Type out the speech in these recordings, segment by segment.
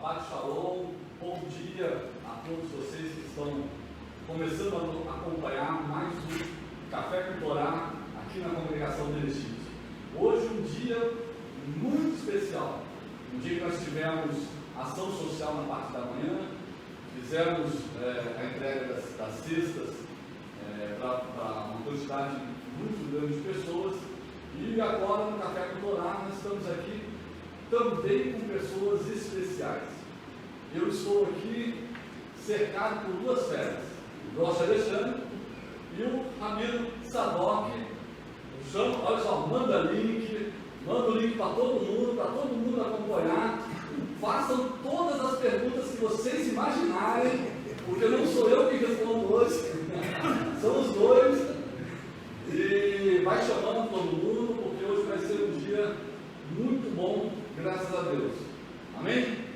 Shabbat Shalom, bom dia a todos vocês que estão começando a acompanhar mais um Café com Torá aqui na congregação de Erechim. Hoje um dia muito especial, um dia que nós tivemos ação social na parte da manhã, fizemos a entrega das cestas para uma quantidade muito grande de pessoas, e agora no Café com Torá nós estamos aqui também com pessoas especiais. Eu estou aqui cercado por duas feras, o Rosh Alexandre e o Ramiro Sadoc. Olha só, manda o link para todo mundo acompanhar. Façam todas as perguntas que vocês imaginarem, porque não sou eu que respondo hoje, são os dois. E vai chamando todo mundo, porque hoje vai ser um dia muito bom, graças a Deus. Amém?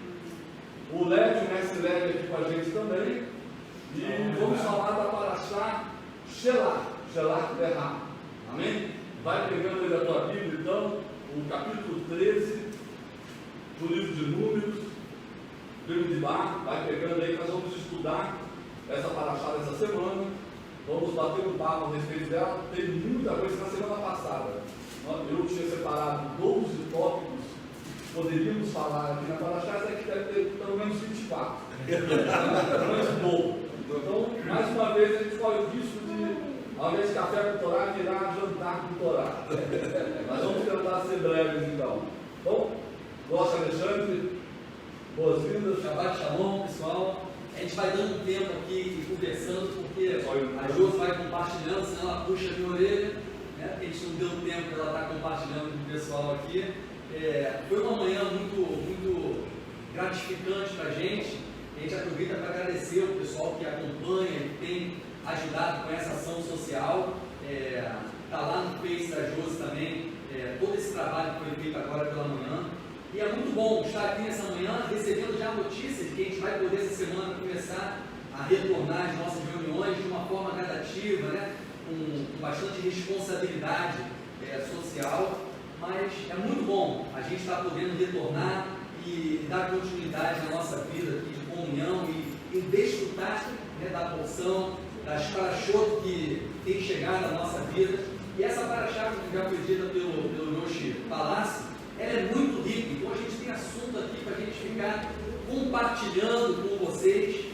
O Lédio, o mestre Lédio aqui com a gente também. E vamos falar da Parashá Shelach Derá. Amém? Vai pegando aí da tua Bíblia, então, o capítulo 13 do livro de Números, livro de Bar. Vai pegando aí, nós vamos estudar essa Parashá dessa semana. Vamos bater um papo a respeito dela. Tem muita coisa. Na semana passada eu tinha separado 12 tópicos que poderíamos falar aqui na Parashá. Essa aqui deve ter pelo menos 24, pelo menos um pouco. Então, mais uma vez, a gente corre o risco de, ao invés de café com Torá, virar jantar com Torá. Mas vamos tentar ser breves, então. Bom, Rosh Alexandre, boas-vindas. Shabbat Shalom, pessoal. A gente vai dando tempo aqui e conversando, porque a Josi vai compartilhando, senão ela puxa a minha orelha, né? Porque a gente não deu tempo para ela estar compartilhando com o pessoal aqui. Foi uma manhã muito gratificante para a gente. A gente aproveita para agradecer o pessoal que acompanha e tem ajudado com essa ação social. Está lá no Face da Josi também, todo esse trabalho que foi feito agora pela manhã. E é muito bom estar aqui nessa manhã, recebendo já notícias de que a gente vai poder essa semana começar a retornar às nossas reuniões de uma forma gradativa, né? Com bastante responsabilidade social, mas é muito bom a gente estar podendo retornar e dar continuidade na nossa vida aqui de comunhão e desfrutar, né, da porção, das parashot que tem chegado à nossa vida. E essa parashá que já foi dita pelo Yoshi Palácio, ela é muito rica, então a gente tem assunto aqui para a gente ficar compartilhando com vocês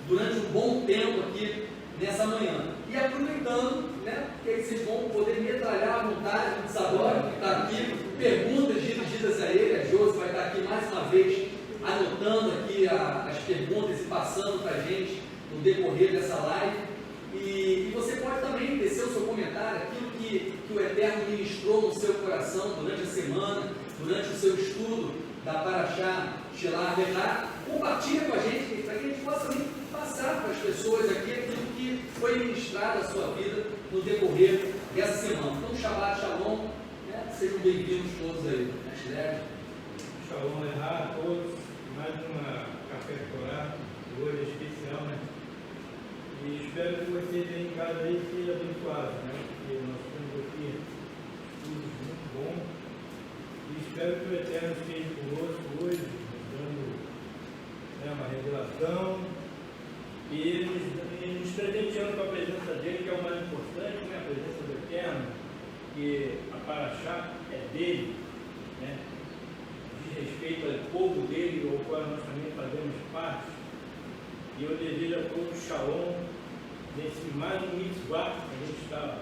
durante um bom tempo aqui nessa manhã. E aproveitando, né, que vocês vão poder metralhar à vontade com o Sadoc, que está aqui, perguntas dirigidas a ele. A Josi vai estar aqui mais uma vez, anotando aqui as perguntas e passando para a gente no decorrer dessa live. E você pode também descer o seu comentário, aquilo que o Eterno ministrou no seu coração durante a semana, durante o seu estudo da Parashá Shelach Derá. Compartilha com a gente, para que a gente possa também passar para as pessoas aqui aquilo que foi ministrado à sua vida no decorrer dessa semana. Então, Shabbat Shalom, né? Sejam bem-vindos todos aí. Shalom Derá a todos, mais uma Café com Torá, hoje é especial, né? E espero que vocês aí em casa aí sejam abençoados, né? Porque nós temos aqui estudos muito bons. E espero que o Eterno esteja conosco hoje, nos dando, né, uma revelação e nos presenteando com a presença dele, que é o mais importante, né? A presença do Eterno, que a Parashá é dele, né? Diz respeito ao povo dele, ao qual nós também fazemos parte. E eu desejo a todos shalom nesse mais um mitzvah que a gente está,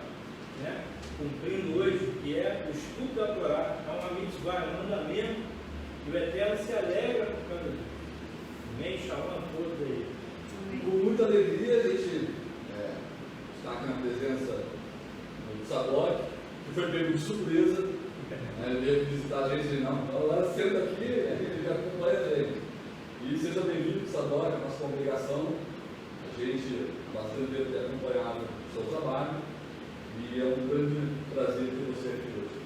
né, cumprindo hoje, que é o estudo da Torá. É uma mitzvah, é um mandamento, e o Eterno se alegra por causa disso. Amém? Shalom a todos aí. Com muita alegria a gente está aqui na presença do Sadoc, que foi pego de surpresa. Ele veio visitar a gente, não, ela senta aqui, a gente já acompanha a gente. E seja bem-vindo, Sadoc, a nossa congregação. A gente bastante tempo tem acompanhado o seu trabalho e é um grande prazer ter você aqui hoje.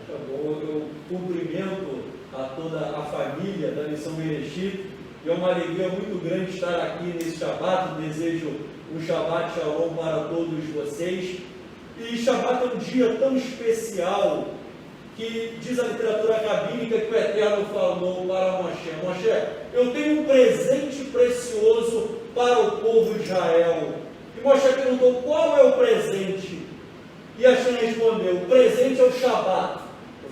Tá bom, eu cumprimento a toda a família da Missão Erechim. É uma alegria muito grande estar aqui nesse Shabbat. Desejo um Shabbat Shalom para todos vocês. E Shabbat é um dia tão especial que diz a literatura rabínica que o Eterno falou para Moshe: Moshe, eu tenho um presente precioso para o povo de Israel. E Moshe perguntou, qual é o presente? E Hashem respondeu, o presente é o Shabat.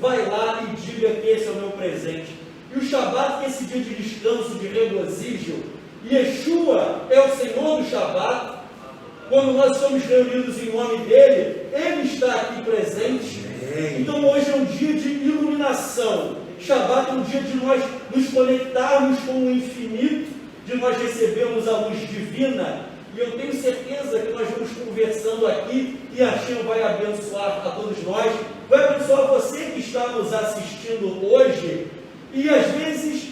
Vai lá e diga que esse é o meu presente. E o Shabat, que é esse dia de descanso, de regozijo, Yeshua é o Senhor do Shabat. Quando nós estamos reunidos em nome dele, ele está aqui presente. Então hoje é um dia de iluminação. Shabat é um dia de nós nos conectarmos com o infinito, de nós recebermos a luz divina. E eu tenho certeza que nós vamos conversando aqui e Hashem vai abençoar a todos nós. Vai abençoar você que está nos assistindo hoje. E às vezes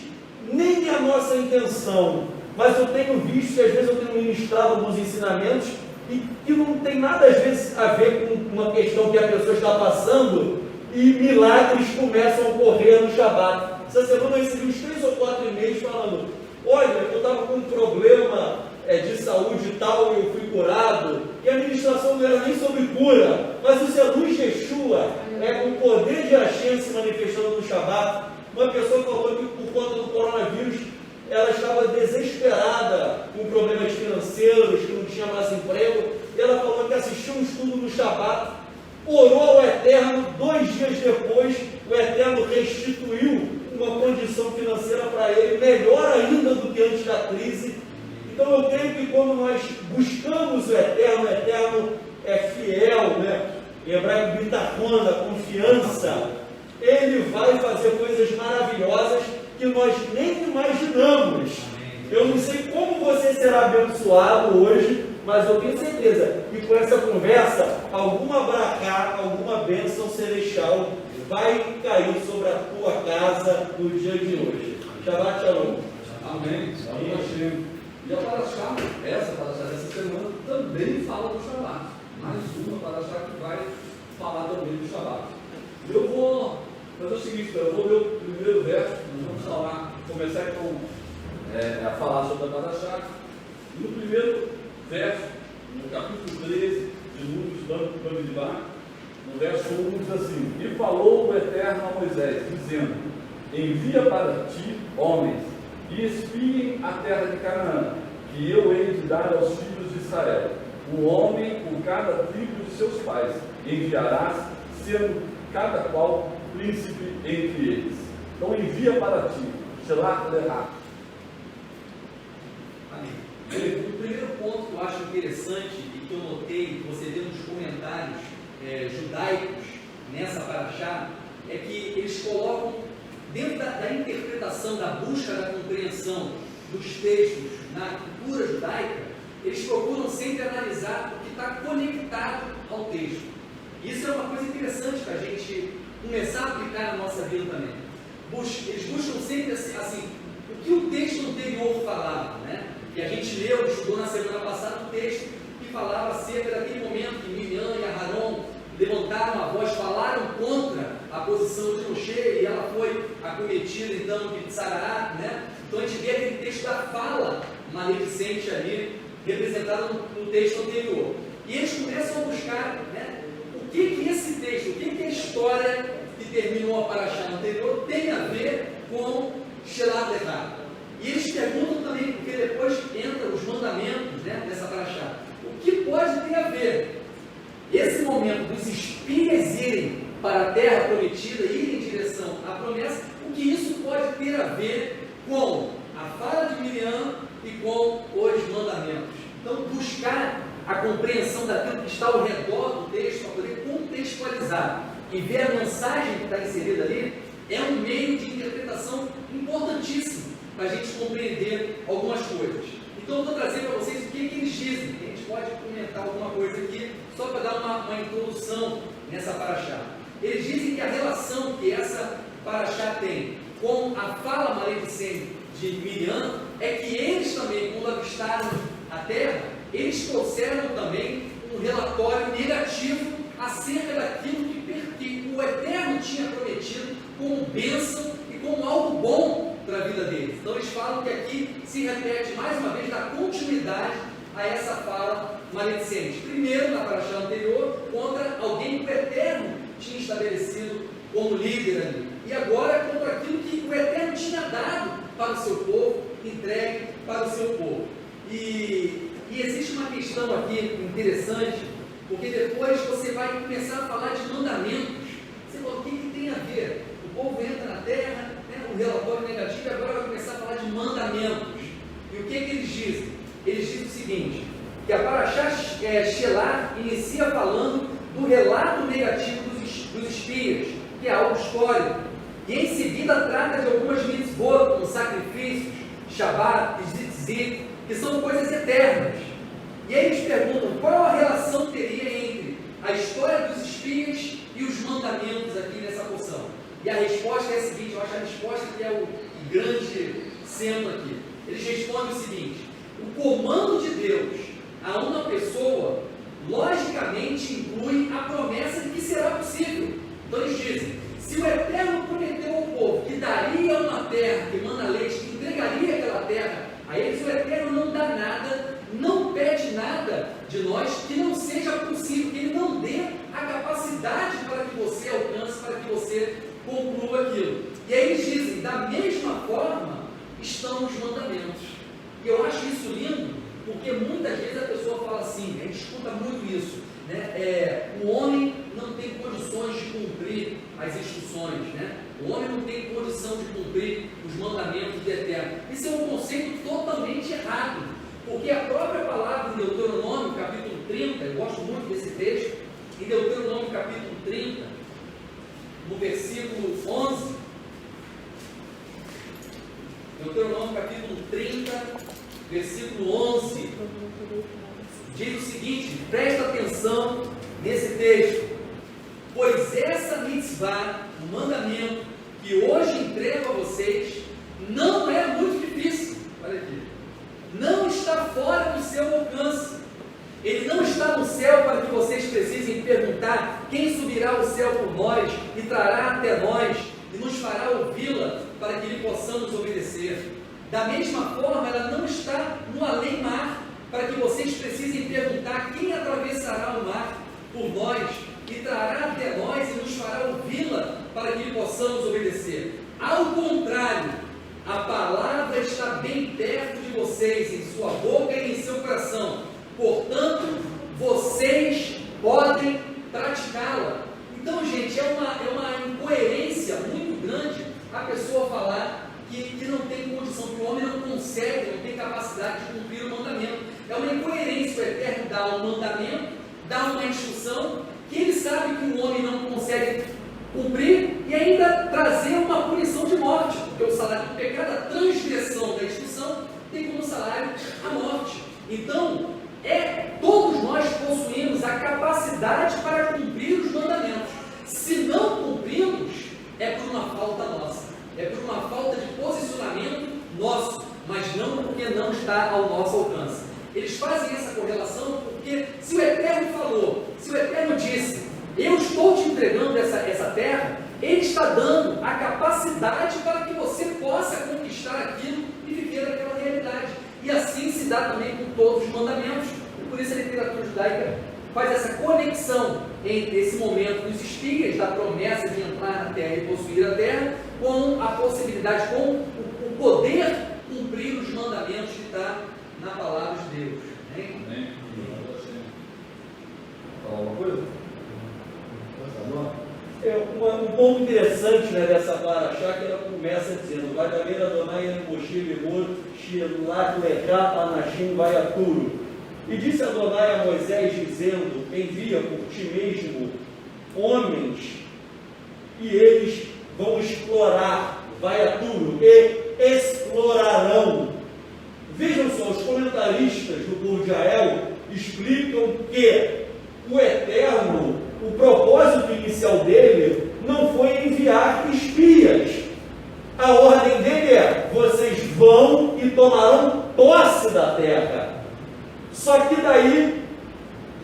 nem é a nossa intenção, mas eu tenho visto que às vezes eu tenho ministrado alguns ensinamentos e que não tem nada às vezes a ver com uma questão que a pessoa está passando e milagres começam a ocorrer no Shabat. Essa semana eu recebi uns 3 ou 4 e-mails falando, olha, eu estava com um problema de saúde e tal, e eu fui curado, e a ministração não era nem sobre cura, mas isso é luz de Yeshua, é o poder de Hashem se manifestando no Shabat. Uma pessoa falou que por conta do coronavírus, ela estava desesperada com problemas financeiros, que não tinha mais emprego, e ela falou que assistiu um estudo no Shabat, orou ao Eterno, 2 dias depois, o Eterno restituiu uma condição financeira para ele, melhor ainda do que antes da crise. Então eu creio que quando nós buscamos o Eterno é fiel, né? Em hebraico, bitachon, a confiança, ele vai fazer coisas maravilhosas que nós nem imaginamos. Eu não sei como você será abençoado hoje, mas eu tenho certeza que com essa conversa, alguma brachá, alguma bênção celestial vai cair sobre a tua casa no dia de hoje. Shabbat Shalom. Amém. E a Parashá, essa Parashá dessa semana, também fala do Shabat. Mais uma Parashá que vai falar também do Shabat. Eu vou fazer o seguinte, eu vou ler o primeiro verso, nós vamos começar a falar sobre a Parashá. No primeiro verso, no capítulo 13 de Números, Bamidbar, no verso 1 diz assim, e falou o Eterno a Moisés, dizendo, envia para ti homens, e espiem a terra de Canaã, que eu hei de dar aos filhos de Israel, um homem por cada tribo de seus pais, enviarás, sendo cada qual príncipe entre eles. Então envia para ti, Shelach Lecha. Amém. O primeiro ponto que eu acho interessante e que eu notei, que você vê nos comentários judaicos nessa Parashá, é que eles colocam dentro da interpretação, da busca da compreensão dos textos na cultura judaica, eles procuram sempre analisar o que está conectado ao texto. Isso é uma coisa interessante para a gente começar a aplicar na nossa vida também. Eles buscam sempre assim, o que o texto anterior falava, né? E a gente leu, estudou na semana passada um texto que falava acerca daquele momento que Miriam e Aharon levantaram a voz, falaram contra a posição de Moshe e ela foi acometida então de Tzaraá, né? Então a gente vê aquele texto da fala maledicente ali, representado no texto anterior. E eles começam a buscar, né, o que esse texto, o que a história que terminou a Parashá anterior tem a ver com Shelach Lecha. E eles perguntam também, porque depois entram os mandamentos, né, dessa Parashá, o que pode ter a ver esse momento dos espias irem para a terra prometida, irem em direção à promessa, o que isso pode ter a ver com a fala de Miriam e com os mandamentos. Então, buscar a compreensão daquilo que está ao redor do texto, para poder contextualizar e ver a mensagem que está inserida ali, é um meio de interpretação importantíssimo para a gente compreender algumas coisas. Então, eu vou trazer para vocês o que eles dizem. A gente pode comentar alguma coisa aqui, só para dar uma introdução nessa Parashá. Eles dizem que a relação que essa Parashá tem com a fala maledicente de Miriam é que eles também, quando avistaram a terra, eles trouxeram também um relatório negativo acerca daquilo que o Eterno tinha prometido como bênção e como algo bom para a vida deles. Então eles falam que aqui se repete mais uma vez da continuidade a essa fala maledicente. Primeiro, na Parashá anterior, contra alguém que o Eterno tinha estabelecido como líder ali. E agora contra aquilo que o Eterno tinha dado para o seu povo, entregue para o seu povo. E existe uma questão aqui interessante, porque depois você vai começar a falar de mandamentos. Você fala, o que tem a ver? O povo entra na terra, né, o relatório negativo, e agora vai começar a falar de mandamentos. E o que eles dizem? Eles dizem o seguinte, que a Parashá Shelach inicia falando do relato negativo dos espias, que é algo histórico, e em seguida trata de algumas mitzvot, como sacrifícios, Shabbat, Tzitzit, que são coisas eternas. E aí eles perguntam, qual a relação teria entre a história dos espias e os mandamentos aqui nessa porção? E a resposta é a seguinte, eu acho a resposta que é o grande centro aqui. Eles respondem o seguinte, o comando de Deus a uma pessoa, logicamente inclui a promessa de que será possível. Então eles dizem, se o Eterno prometeu ao povo que daria uma terra que manda leite, que entregaria aquela terra a eles, o Eterno não dá nada, não pede nada de nós que não seja possível, que Ele não dê a capacidade para que você alcance, para que você conclua aquilo. E aí eles dizem, da mesma forma estão os mandamentos. E eu acho isso lindo, porque muitas vezes a pessoa fala assim, a gente escuta muito isso, né? O homem não tem condições de cumprir as instruções, né? O homem não tem condição de cumprir os mandamentos do Eterno. Isso é um conceito totalmente errado, porque a própria palavra em Deuteronômio, capítulo 30, eu gosto muito desse texto, em Deuteronômio, capítulo 30, no versículo 11, Deuteronômio, capítulo 30, versículo 11, diz o seguinte, presta atenção nesse texto, pois essa mitzvah, o mandamento que hoje entrego a vocês, não é muito difícil, olha aqui, não está fora do seu alcance, ele não está no céu para que vocês precisem perguntar quem subirá ao céu por nós e trará até nós e nos fará ouvi-la para que lhe possamos obedecer. Da mesma forma, ela não está no além-mar para que vocês precisem perguntar quem atravessará o mar por nós e trará até nós e nos fará ouvi-la para que lhe possamos obedecer. Ao contrário, a palavra está bem perto de vocês, em sua boca e em seu coração. Portanto, vocês podem praticá-la. Então, gente, é uma incoerência muito grande a pessoa falar que não tem condição, que o homem não consegue, não tem capacidade de cumprir o mandamento. É uma incoerência o Eterno dar um mandamento, dar uma instrução, que ele sabe que o homem não consegue cumprir e ainda trazer uma punição de morte, porque o salário do pecado, a transgressão da instrução, tem como salário a morte. Então, todos nós possuímos a capacidade para cumprir os mandamentos. Se não cumprimos, é por uma falta nossa, é por uma falta de posicionamento nosso, mas não porque não está ao nosso alcance. Eles fazem essa correlação porque se o Eterno falou, se o Eterno disse, eu estou te entregando essa terra, Ele está dando a capacidade para que você possa conquistar aquilo e viver aquela realidade. E assim se dá também com todos os mandamentos. E por isso a literatura judaica faz essa conexão entre esse momento dos espias, da promessa de entrar na terra e possuir a terra, com a possibilidade, com o poder cumprir os mandamentos que está na palavra de Deus. Amém? Falar uma coisa? Um ponto interessante, né, dessa Parashá, que ela começa dizendo, vai haver Adonai en Moshe lemor, Shilat lecha anashim vayaturu. E disse Adonai a Moisés, dizendo, envia por ti mesmo homens, e eles vão explorar, vayaturu, e explorarão. Vejam só, os comentaristas do povo de Israel explicam que o Eterno, o propósito inicial dele não foi enviar espias. A ordem dele é, vocês vão e tomarão posse da terra. Só que daí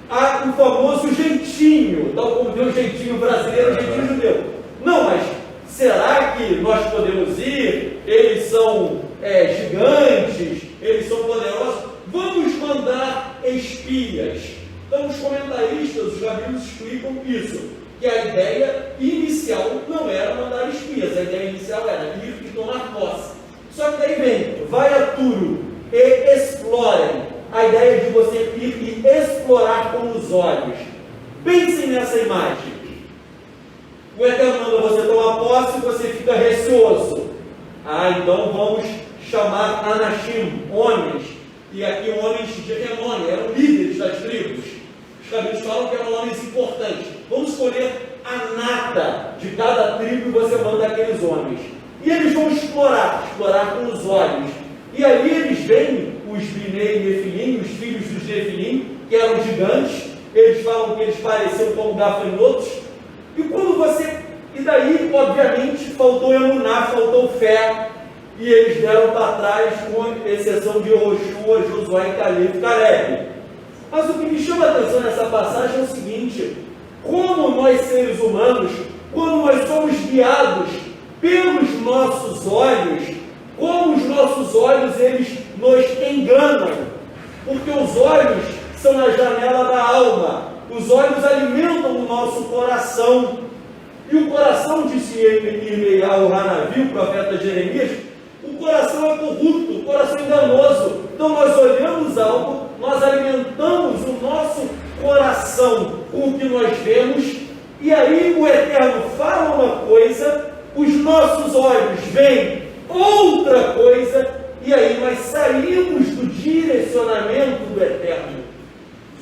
há o famoso jeitinho, tal como tem o jeitinho brasileiro, o jeitinho judeu. Não, mas será que nós podemos ir? Eles são gigantes, eles são poderosos. Vamos mandar espias. Então os comentaristas, os rabinos explicam isso, que a ideia inicial não era mandar espias, a ideia inicial era ir e tomar posse. Só que daí vem, vai a Turo e explorem. A ideia de você ir e explorar com os olhos. Pensem nessa imagem. O Eterno manda você tomar posse e você fica receoso. Então vamos chamar Anashim, homens. E aqui homens de renome, eram líderes das tribos. Os caminhos falam que eram homens importantes. Vamos escolher a nata de cada tribo e você manda aqueles homens. E eles vão explorar com os olhos. E ali eles veem os Binei e Nefilim, os filhos dos Nefilim, que eram gigantes. Eles falam que eles pareciam como gafanhotos. E daí, obviamente, faltou emuná, faltou fé. E eles deram para trás, com exceção de Yoshua, Josué e Caleb. Mas o que me chama a atenção nessa passagem é o seguinte: como nós seres humanos, quando nós somos guiados pelos nossos olhos, como os nossos olhos eles nos enganam, porque os olhos são a janela da alma, os olhos alimentam o nosso coração, e o coração, disse Irmeial Hanavi, o profeta Jeremias, o coração é corrupto, o coração é enganoso. Então nós olhamos algo, nós alimentamos o nosso coração com o que nós vemos, e aí o Eterno fala uma coisa, os nossos olhos veem outra coisa, e aí nós saímos do direcionamento do Eterno.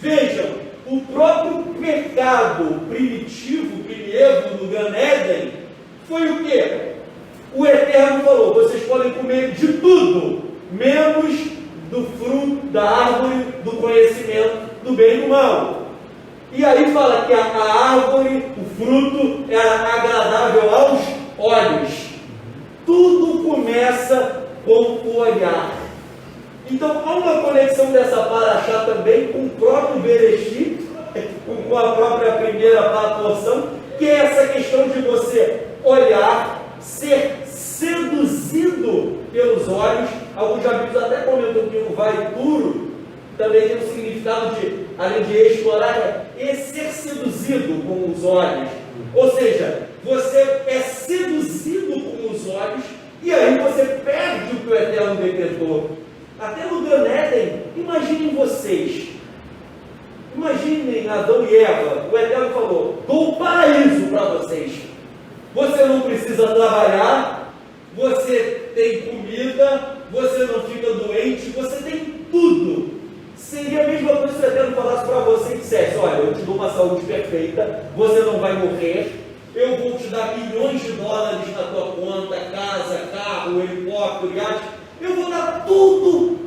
Vejam, o próprio pecado primitivo, primevo do Gan Éden, foi o quê? O Eterno falou: vocês podem comer de tudo, menos do fruto da árvore do conhecimento do bem e do mal. E aí fala que a árvore, o fruto, era agradável aos olhos. Tudo começa com o olhar. Então há uma conexão dessa paraxá também com o próprio Bereshit, com a própria primeira porção, que é essa questão de você olhar, ser seduzido pelos olhos. Alguns amigos até comentam que o vai duro também tem um significado de, além de explorar, é ser seduzido com os olhos. Ou seja, você é seduzido com os olhos e aí você perde o que o Eterno decretou. Até no Gan Éden, imaginem vocês, imaginem Adão e Eva, o Eterno falou: dou o paraíso para vocês, você não precisa trabalhar, você tem comida, você não fica doente, você tem tudo. Seria a mesma coisa se o Eterno falasse para você e dissesse: olha, eu te dou uma saúde perfeita, você não vai morrer, eu vou te dar milhões de dólares na tua conta, casa, carro, helicóptero, iate. Eu vou dar tudo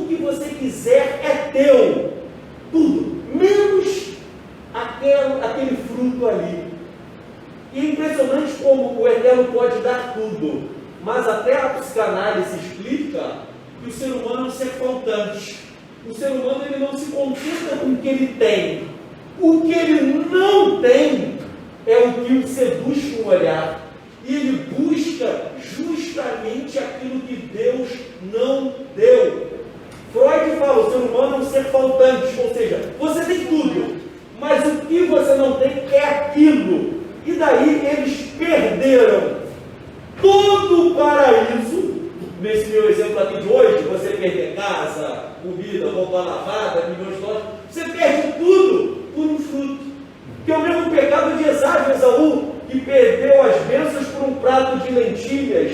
que você quiser é teu. Tudo. Menos aquele fruto ali. E é impressionante como o Eterno pode dar tudo. Mas até a psicanálise explica que o ser humano é um ser faltante. O ser humano ele não se contenta com o que ele tem. O que ele não tem é o que o seduz com o olhar. E ele busca justamente aquilo que Deus não deu. Freud fala: o ser humano é um ser faltante, ou seja, você tem tudo, mas o que você não tem é aquilo. E daí eles perderam todo o paraíso. Nesse meu exemplo aqui de hoje, você perder casa, comida, roupa lavada, milhões de dólares, você perde tudo por um fruto. Que é o mesmo pecado de Esaú, que perdeu as bênçãos por um prato de lentilhas.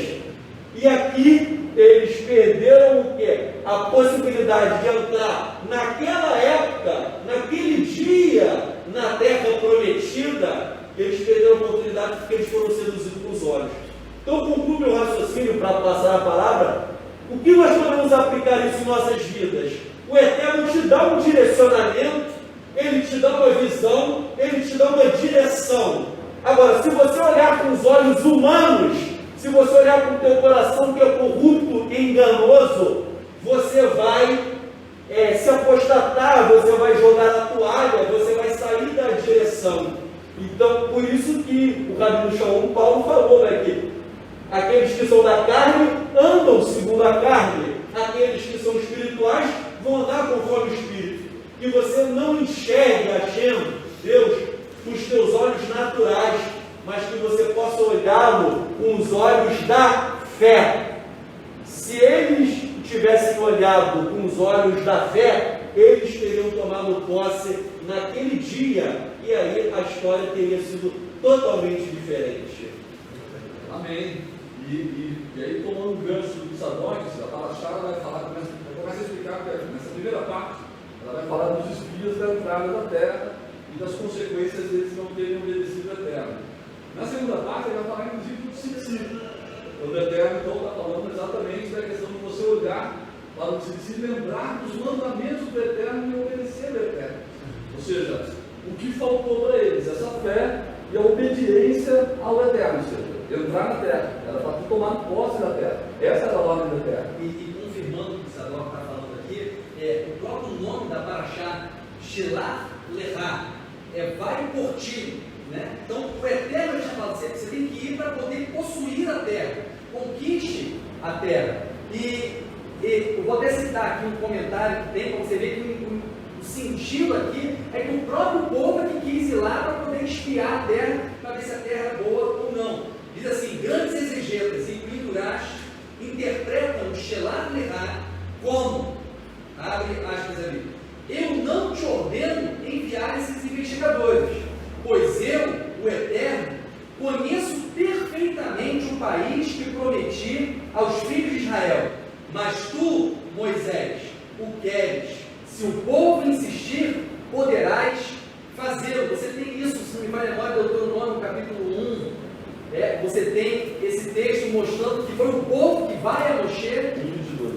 E aqui eles perderam o quê? A possibilidade de entrar naquela época, naquele dia, na terra prometida. Eles perderam a oportunidade porque eles foram seduzidos com os olhos. Então conclui meu raciocínio para passar a palavra. O que nós podemos aplicar isso em nossas vidas? O Eterno te dá um direcionamento, Ele te dá uma visão, Ele te dá uma direção. Agora, se você olhar com os olhos humanos, se você olhar com o teu coração que é corrupto e enganoso, você vai se apostatar, você vai jogar a toalha, você vai sair da direção. Então, por isso que o Rabino Shaul Paulo falou aqui: aqueles que são da carne andam segundo a carne, aqueles que são espirituais vão andar conforme o Espírito. Que você não enxergue Hashem, Deus, com os teus olhos naturais, mas que você possa olhá-lo com os olhos da fé. tivessem olhado com os olhos da fé, eles teriam tomado posse naquele dia, e aí a história teria sido totalmente diferente. Amém. E aí, tomando o gancho dos Sadoques, a Parashá vai falar, começa a explicar que nessa primeira parte, ela vai falar dos espias da entrada da terra e das consequências deles não terem obedecido a terra. Na segunda parte, ele vai falar inclusive do Tzitzit. O Eterno, então, está falando exatamente da questão de você olhar para o Tzitzit, lembrar dos mandamentos do Eterno e obedecer ao Eterno. Ou seja, o que faltou para eles? Essa fé e a obediência ao Eterno. Ou seja, entrar na terra, era para tomar posse da terra. Essa era a ordem da terra. E confirmando o que o Sadok está falando aqui, o próprio nome da Parashá, Shelach Lechá, vai por ti. Né? Então, o Eterno já fala, você tem que ir para poder possuir a terra, conquiste a terra. E eu vou até citar aqui um comentário que tem, para você ver que o sentido aqui é que o próprio povo é que quis ir lá para poder espiar a terra, para ver se a terra é boa ou não. Diz assim, grandes exegetas, incluindo Urash, interpretam o Shelach Lechá como, abre aspas ali, eu não te ordeno enviar esses investigadores, pois eu, o Eterno, conheço perfeitamente o país que prometi aos filhos de Israel. Mas tu, Moisés, o queres. Se o povo insistir, poderás fazê-lo. Você tem isso, se não me falha a memória, Deuteronômio capítulo 1. Você tem esse texto mostrando que foi o povo que vai a Moshe. 22.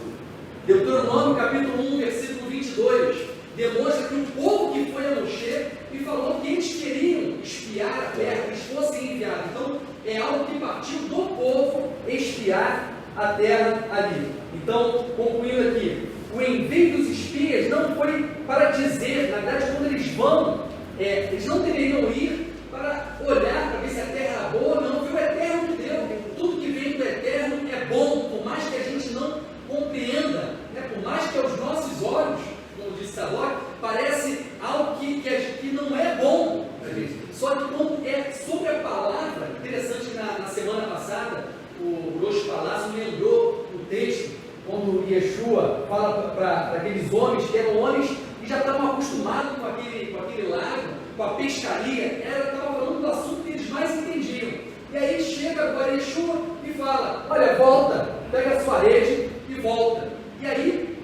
Deuteronômio capítulo 1, versículo 22. Demonstra que o povo que foi a Moshe e falou que eles queriam espiar a terra, que eles fossem enviados. Então, é algo que partiu do povo espiar a terra ali. Então, concluindo aqui, o envio dos espias não foi para dizer, na verdade, quando eles vão, eles não deveriam ir para olhar, para ver se a terra era boa ou não. Foi o Eterno que deu. Tudo que vem do Eterno é bom, por mais que a gente não compreenda, né? Por mais que aos nossos olhos, como disse Sadok, parece algo que não é bom para a gente. Só que quando é sobre a palavra, interessante que na semana passada, o Rosh Palácio lembrou o texto, quando Yeshua fala para aqueles homens, que eram homens que já estavam acostumados com aquele lago, com a pescaria, estava falando do assunto que eles mais entendiam. E aí chega agora Yeshua e fala, olha, volta, pega a sua rede e volta. E aí,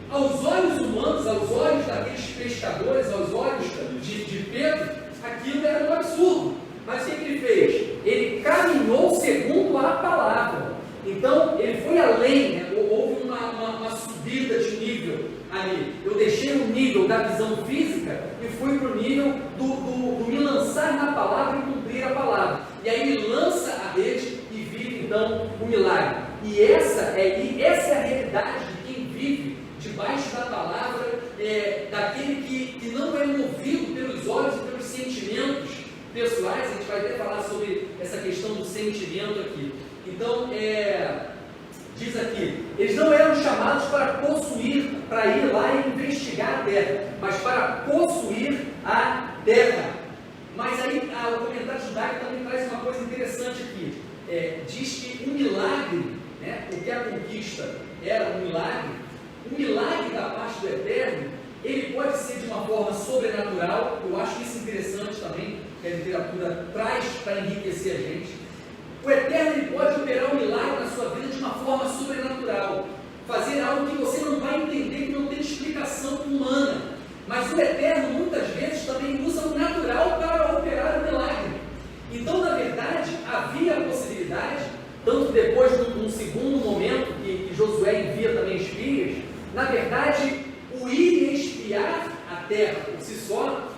aos olhos humanos, aos olhos daqueles pescadores, aos olhos de Pedro, aquilo era um absurdo. Mas o que ele fez? Ele caminhou segundo a palavra. Então, ele foi além, né? Houve uma subida de nível ali. Eu deixei o nível da visão física e fui para o nível do me lançar na palavra e cumprir a palavra. E aí ele lança a rede e vive então o milagre. E essa é a realidade de quem vive debaixo da palavra, daquele que não é movido pelos olhos e pelos sentimentos pessoais. A gente vai até falar sobre essa questão do sentimento aqui. Então, diz aqui, eles não eram chamados para possuir, para ir lá e investigar a terra, mas para possuir a terra. Mas aí o comentário judaico também traz uma coisa interessante aqui. Diz que o milagre, né, porque a conquista era um milagre, o milagre da parte do Eterno, ele pode ser de uma forma sobrenatural. Eu acho isso interessante também, que a literatura traz para enriquecer a gente. O Eterno ele pode operar um milagre na sua vida de uma forma sobrenatural, fazer algo que você não vai entender, que não tem explicação humana. Mas o Eterno muitas vezes também usa o natural para operar o milagre. Então, na verdade, havia a possibilidade, tanto depois de um segundo momento que Josué envia também espias, na verdade, o ir e espiar a terra por si só,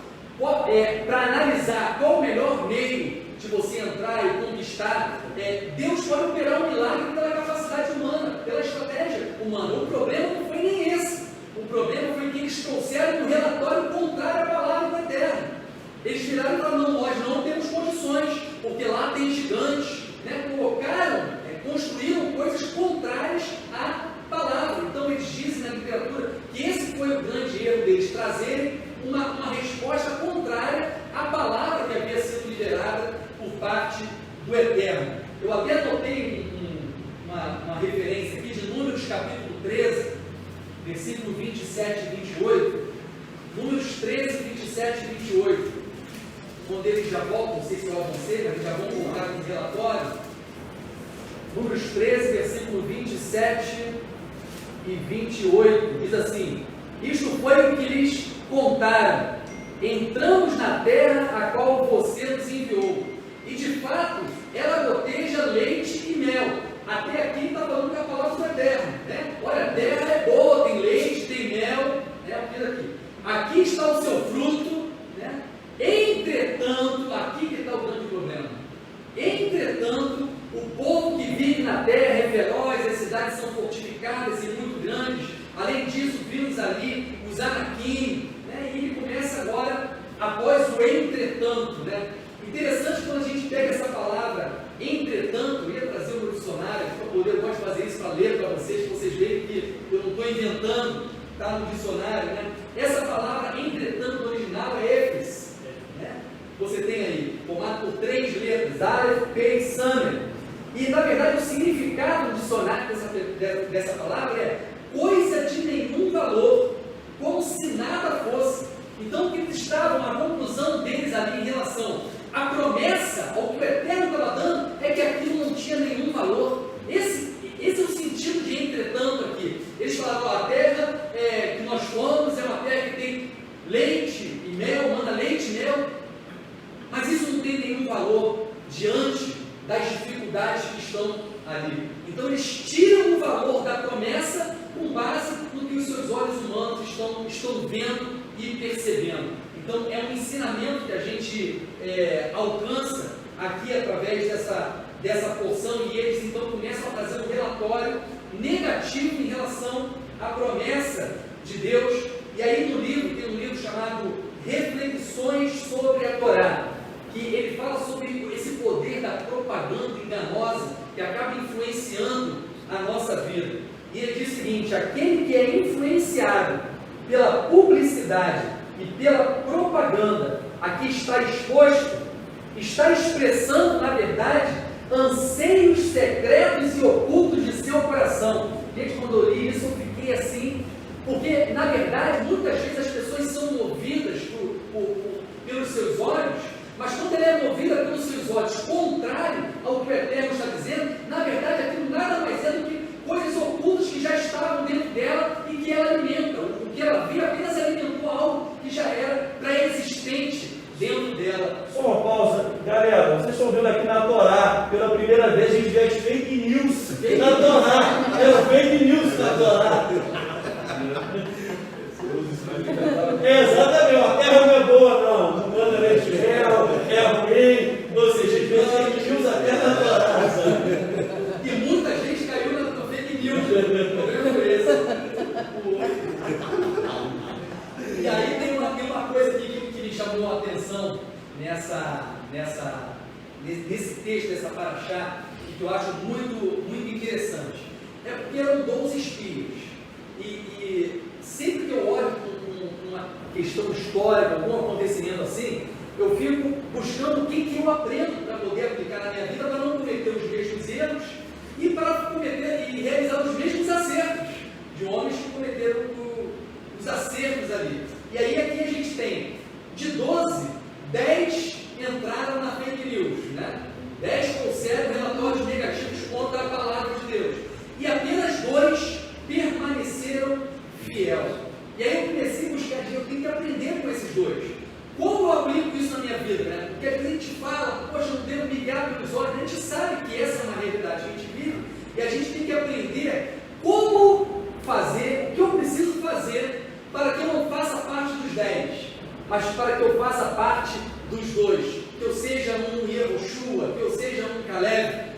para analisar qual o melhor meio de você entrar e conquistar, Deus pode operar um milagre pela capacidade humana, pela estratégia humana. O problema não foi nem esse. O problema foi que eles trouxeram um relatório contrário à palavra do Eterno. Eles viraram e falaram, não, nós não temos condições, porque lá tem gigantes, né? Construíram coisas contrárias à palavra. Então eles dizem na literatura que esse foi o grande erro deles, trazerem uma resposta contrária à palavra que havia sido liberada por parte do Eterno. Eu até anotei uma referência aqui de Números capítulo 13, 27 e 28, Números 13, 27 e 28, quando eles já voltam, não sei se eu avancei, mas eles já vão voltar com o relatório. Números 13, versículo 27 e 28, diz assim: isto foi o que lhes contaram: entramos na terra a qual você nos enviou, e de fato ela goteja leite e mel. Até aqui está falando que a palavra da terra, né? Olha, a terra é boa, tem leite, tem mel, aqui. Aqui está o seu fruto, né? Entretanto, aqui que está o grande problema. Entretanto, o povo que vive na terra é feroz, as cidades são fortificadas e muito grandes. Além disso, vimos ali os Anakim, né? E ele começa agora, após o entretanto, né? Interessante quando a gente pega essa palavra entretanto, eu ia trazer o meu dicionário para poder, eu gosto de fazer isso para ler para vocês verem que eu não estou inventando, está no dicionário, né? Essa palavra entretanto no original é Efes, né? Você tem aí, formado por 3 letras, Aleph, P e Samer, e na verdade o significado do dicionário dessa palavra é coisa de nenhum valor, como se nada fosse. Então o que eles estavam, a conclusão deles ali em relação à promessa, ao que o Eterno estava dando, é que aquilo não tinha nenhum valor. Esse é o sentido de entretanto aqui. Eles falaram, a terra que nós fomos é uma terra que tem leite e mel, manda leite e mel, mas isso não tem nenhum valor diante das dificuldades que estão ali. Então eles tiram o valor da promessa com base no que os seus olhos humanos estão vendo e percebendo. Então é um ensinamento que a gente alcança aqui através dessa porção, e eles então começam a fazer um relatório negativo em relação à promessa de Deus. E aí no livro, tem um livro chamado Reflexões sobre a Torá, que ele fala sobre esse poder da propaganda enganosa que acaba influenciando a nossa vida. E ele diz o seguinte: aquele que é influenciado pela publicidade e pela propaganda a que está exposto, está expressando, na verdade, anseios secretos e ocultos de seu coração. Gente, quando eu li isso, eu fiquei assim, porque, na verdade, muitas vezes as pessoas são movidas pelos seus olhos, mas quando ela é movida pelos seus olhos, contrário ao que o Eterno está dizendo, na verdade, aquilo nada mais é do que coisas ocultas que já estavam dentro dela e que ela alimenta. O que ela via apenas alimentou algo que já era pré-existente dentro dela. Só uma pausa, galera, vocês estão vendo aqui na Torá, pela primeira vez a gente vê as fake news na Torá, fake news na Torá. Exatamente, a terra não é boa não manda leite mel, é ruim, ou seja, a gente vê fake news até na Torá, sabe? E muita gente caiu na fake news, o problema foi esse. E aí tem uma coisa aqui que me chamou a atenção nesse texto, dessa paraxá, que eu acho muito, muito interessante. É porque eram 12 espias. E sempre que eu olho com uma questão histórica, algum acontecimento assim, eu fico buscando o que eu aprendo para poder aplicar na minha vida, para não cometer os mesmos erros e para cometer e realizar os mesmos acertos de homens que cometeram os acertos ali. E aí aqui a gente tem, de 12, 10 entraram na fake news, né? 10 trouxeram relatórios negativos contra a palavra de Deus. E apenas 2 permaneceram fiel. E aí eu comecei a buscar, eu tenho que aprender com esses 2. Como eu aplico isso na minha vida, né? Porque às vezes a gente fala, poxa, eu não devo ligar pelos olhos, a gente sabe que essa é uma realidade que a gente vive, e a gente tem que aprender como fazer, o que eu preciso fazer para que eu não faça parte dos 10, mas para que eu faça parte dos 2, que eu seja um Yehoshua, que eu seja um Caleb,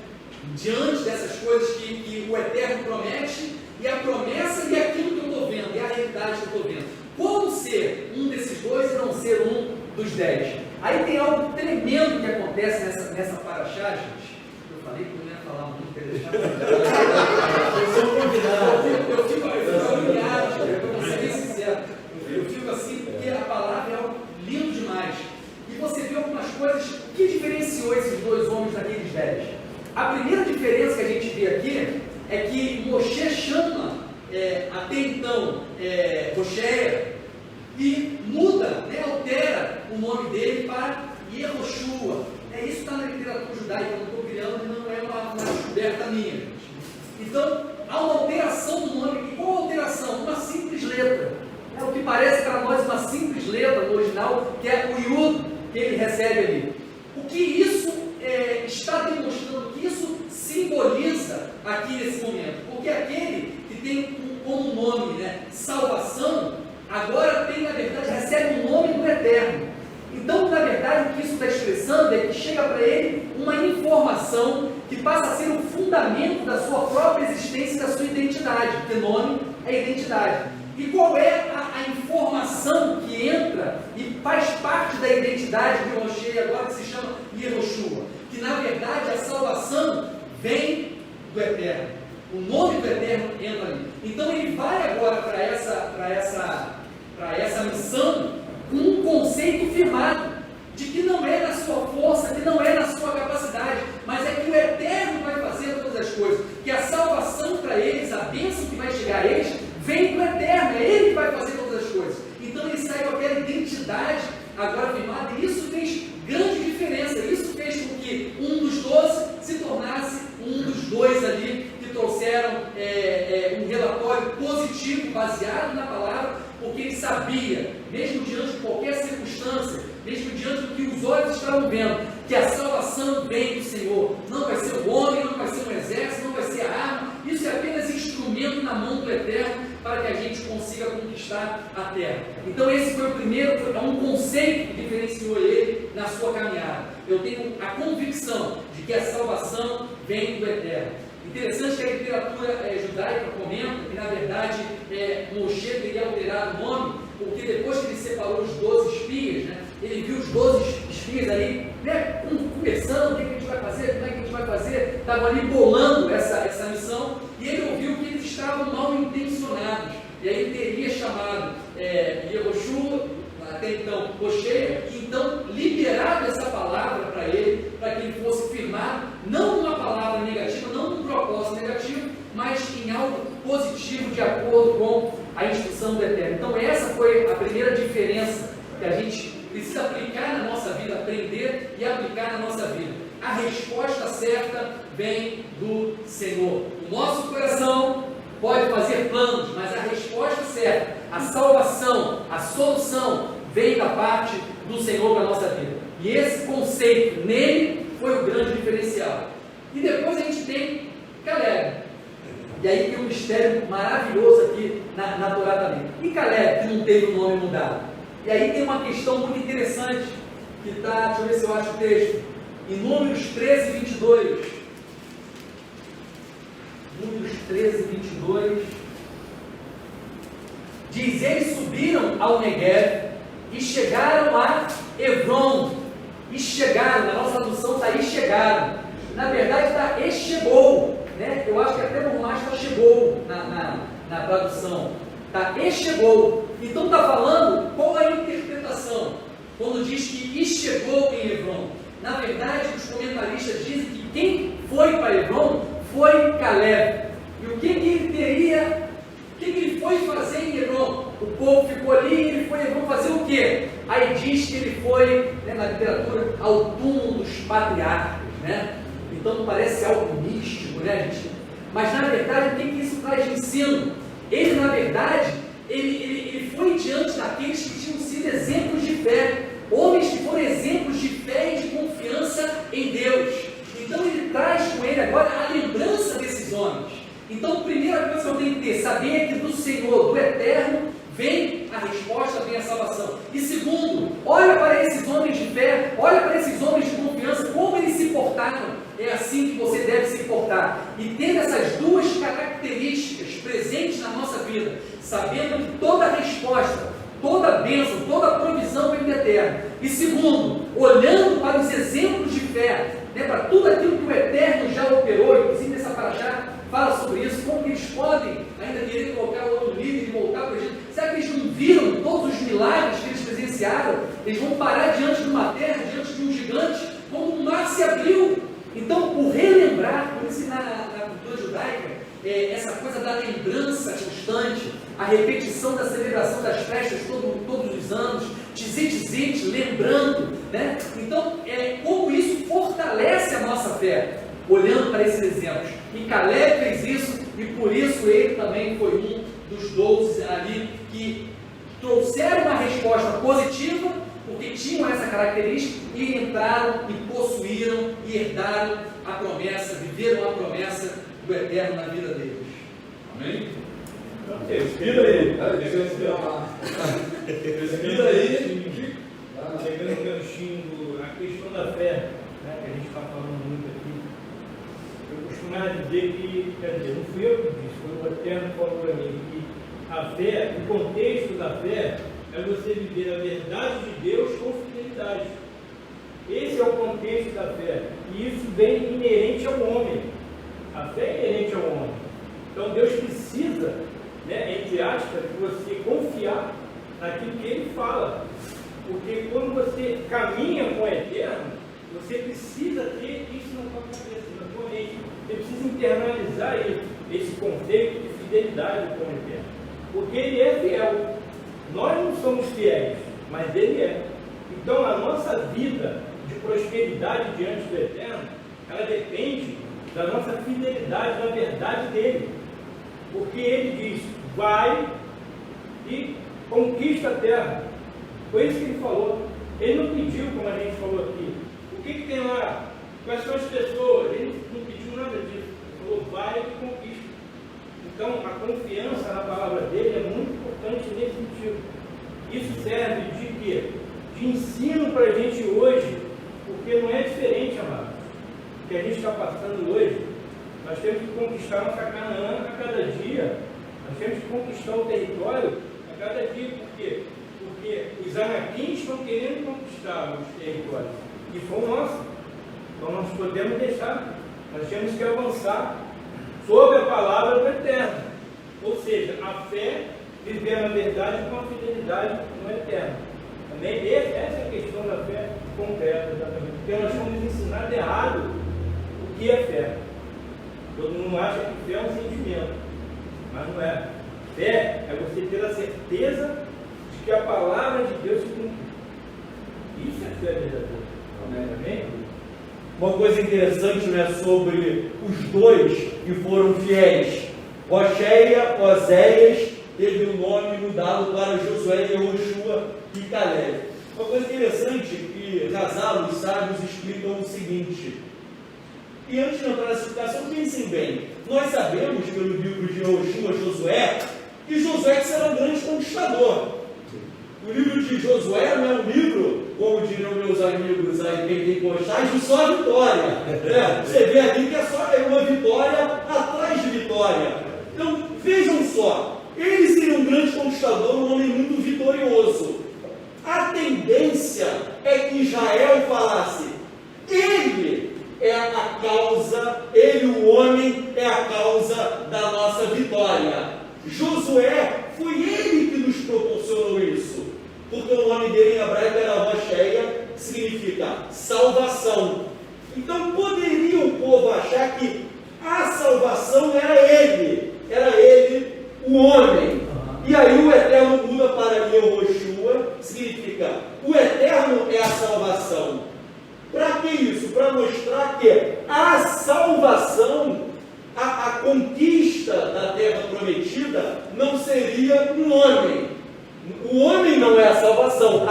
diante dessas coisas que o Eterno promete, e a promessa e aquilo que eu estou vendo, e a realidade que eu estou vendo. Como ser um desses 2 e não ser um dos 10? Aí tem algo tremendo que acontece nessa paraxá, gente. Eu falei que eu não ia falar muito, queria deixar eu sou convidado. Eu fico humilhado, eu vou ser bem sincero. Eu fico assim, porque a palavra é algo lindo demais. E você vê algumas coisas que diferenciou esses 2 homens daqueles 10. A primeira diferença que a gente vê aqui é que Moshe chama, até então, Hoshea, e muda, né, altera o nome dele para Yehoshua. Isso está na literatura judaica, eu não estou criando, não é uma descoberta minha. Então, há uma alteração do nome. E qual a alteração? Uma simples letra. É o que parece para nós uma simples letra no original, que é o Yud que ele recebe ali. O que isso está demonstrando, o que isso simboliza aqui nesse momento? Porque aquele que tem como nome, né, salvação, agora tem, na verdade, recebe o nome do Eterno. Então, na verdade, o que isso está expressando é que chega para ele uma informação que passa a ser o fundamento da sua própria existência e da sua identidade, porque nome é identidade. E qual é a informação que entra e faz parte da identidade de Hoshea, agora que se chama Yehoshua? Que, na verdade, a salvação vem do Eterno. O nome do Eterno entra ali. Então, ele vai agora para essa missão com um conceito firmado, de que não é na sua força, que não é na sua capacidade, mas é que o Eterno vai fazer todas as coisas, que a salvação para eles, a bênção que vai chegar a eles, vem do Eterno, é Ele que vai fazer todas as coisas. Então ele sai com aquela identidade agora firmada, e isso fez grande diferença, isso fez com que um dos 12 se tornasse um dos 2 ali, que trouxeram um relatório positivo, baseado na palavra, porque ele sabia, mesmo diante de qualquer circunstância, mesmo diante do que os olhos estavam vendo, que a salvação vem do Senhor. Não vai ser o homem, não vai ser um exército, não vai ser a arma, isso é apenas instrumento na mão do Eterno para que a gente consiga conquistar a terra. Então esse foi o primeiro, um conceito que diferenciou ele na sua caminhada. Eu tenho a convicção de que a salvação vem do Eterno. Interessante que a literatura judaica comenta que, na verdade, Moshe teria alterado o nome, porque depois que ele separou os 12 espias, né, ele viu os 12 espias ali, né, conversando, o que a gente vai fazer, como é que a gente vai fazer, estavam ali bolando essa missão, e ele ouviu que eles estavam mal intencionados, e aí ele teria chamado Yehoshua, até então Hoshea, e então liberado essa palavra para ele, para que ele fosse firmado, não numa palavra negativa, não num propósito negativo, mas em algo positivo, de acordo com a instrução do Eterno. Então essa foi a primeira diferença que a gente precisa aplicar na nossa vida, aprender e aplicar na nossa vida. A resposta certa vem do Senhor. O nosso coração pode fazer planos, mas a resposta certa, a salvação, a solução, vem da parte do Senhor para a nossa vida. E esse conceito nele foi o grande diferencial. E depois a gente tem Caleb. E aí tem um mistério maravilhoso aqui na Torá também. E Caleb, que não teve o nome mudado? E aí tem uma questão muito interessante, que está, deixa eu ver se eu acho o texto, em Números 13, 22. Números 13, 22. Diz, eles subiram ao Negev e chegaram a Hebron. E chegaram, na nossa tradução está e chegaram. Na verdade está e chegou, né? Eu acho que até no mais está chegou na tradução. Está e chegou. Então está falando qual é a interpretação quando diz que e chegou em Hebron. Na verdade, os comentaristas dizem que quem foi para Hebron foi Caleb. E o que ele teria, o que ele foi fazer em Hebron? O povo ficou ali e ele foi a Hebron fazer o quê? Aí diz que ele foi, né, na literatura, ao túmulo dos patriarcas, né? Então parece algo místico, né, gente? Mas na verdade, o que isso traz de ensino? Ele, na verdade, ele foi diante daqueles que tinham sido exemplos de fé, homens que foram exemplos de fé e de confiança em Deus. Então ele traz com ele agora a lembrança desses homens. Então a primeira coisa que eu tenho que ter, saber é que do Senhor, do Eterno, vem a resposta, vem a salvação. E segundo, olha para esses homens de fé, olha para esses homens de confiança, como eles se portaram. É assim que você deve se portar. E tendo essas duas características presentes na nossa vida, sabendo que toda resposta, toda bênção, toda provisão vem do Eterno. E segundo, olhando para os exemplos de fé, né, para tudo aquilo que o Eterno já operou, inclusive nessa paraxá fala sobre isso, como que eles podem ainda querer colocar outro líder e voltar para o Egito. Será que eles não viram todos os milagres que eles presenciaram? Eles vão parar diante de uma terra, diante de um gigante, quando o mar se abriu. Então, por relembrar, por isso na cultura judaica, essa coisa da lembrança constante, a repetição da celebração das festas todos os anos, tizite, lembrando, né? Então, como isso fortalece a nossa fé, olhando para esses exemplos. E Caleb fez isso, e por isso ele também foi um dos 12 ali que trouxeram uma resposta positiva, porque tinham essa característica, e entraram e possuíram e herdaram a promessa, viveram a promessa do Eterno na vida deles. Amém? Respira aí. Respira aí. Pegando o ganchinho, a questão da fé, né, que a gente está falando muito aqui. Eu costumava dizer que, quer dizer, não fui eu que disse, foi o Eterno que falou para mim, que a fé, o contexto da fé, é você viver a verdade de Deus com fidelidade. Esse é o contexto da fé. E isso vem inerente ao homem. A fé é inerente ao homem. Então Deus precisa, né, entre aspas, de você confiar naquilo que Ele fala. Porque quando você caminha com o Eterno, você precisa ter isso na sua cabeça, na sua mente. Você precisa internalizar isso, esse conceito de fidelidade com o Eterno. Porque Ele é fiel. Nós não somos fiéis, mas Ele é. Então a nossa vida de prosperidade diante do Eterno, ela depende da nossa fidelidade na verdade dEle. Porque Ele diz, vai e conquista a terra. Foi isso que Ele falou. Ele não pediu, como a gente falou aqui, o que tem lá? Quais são as pessoas? Ele não pediu nada disso. Ele falou, vai e conquista. Então, a confiança na palavra dele é muito importante nesse sentido. Isso serve de quê? De ensino para a gente hoje, porque não é diferente, amado. O que a gente está passando hoje, nós temos que conquistar nossa Canaã a cada dia. Nós temos que conquistar o território a cada dia. Por quê? Porque os anaquins estão querendo conquistar os territórios. E são nossos. Então, nós podemos deixar. Nós temos que avançar sobre a palavra do Eterno. Ou seja, a fé, viver na verdade com a fidelidade no Eterno. Também essa é a questão da fé concreta, exatamente. Porque nós fomos ensinados errado o que é fé. Todo mundo acha que fé é um sentimento, mas não é. Fé é você ter a certeza de que a palavra de Deus se cumpre. Isso é fé verdadeira. Amém? Uma coisa interessante, né, sobre os dois que foram fiéis. Oséias teve o nome mudado para Josué, Yehoshua e Caleb. Uma coisa interessante que Hazal, os sábios, explicam o seguinte. E antes de entrar nessa explicação, pensem bem. Nós sabemos, pelo livro de Yehoshua, Josué, que Josué será um grande conquistador. O livro de Josué não é um livro, como diriam meus amigos aí pentecostais, de só vitória. Você vê aqui que é uma vitória atrás de vitória. Então, vejam só, ele seria um grande conquistador, um homem muito vitorioso. A tendência é que Israel falasse, ele é a causa, ele, o homem, é a causa da nossa vitória. Josué, foi ele que nos proporcionou isso. Porque o nome dele em hebraico era Rocheia, que significa salvação. Então poderia o povo achar que a salvação era ele, o homem. E aí o Eterno muda para Yehoshua, significa o Eterno é a salvação. Para que isso? Para mostrar que a salvação, a conquista da terra prometida, não seria um homem. O homem não é a salvação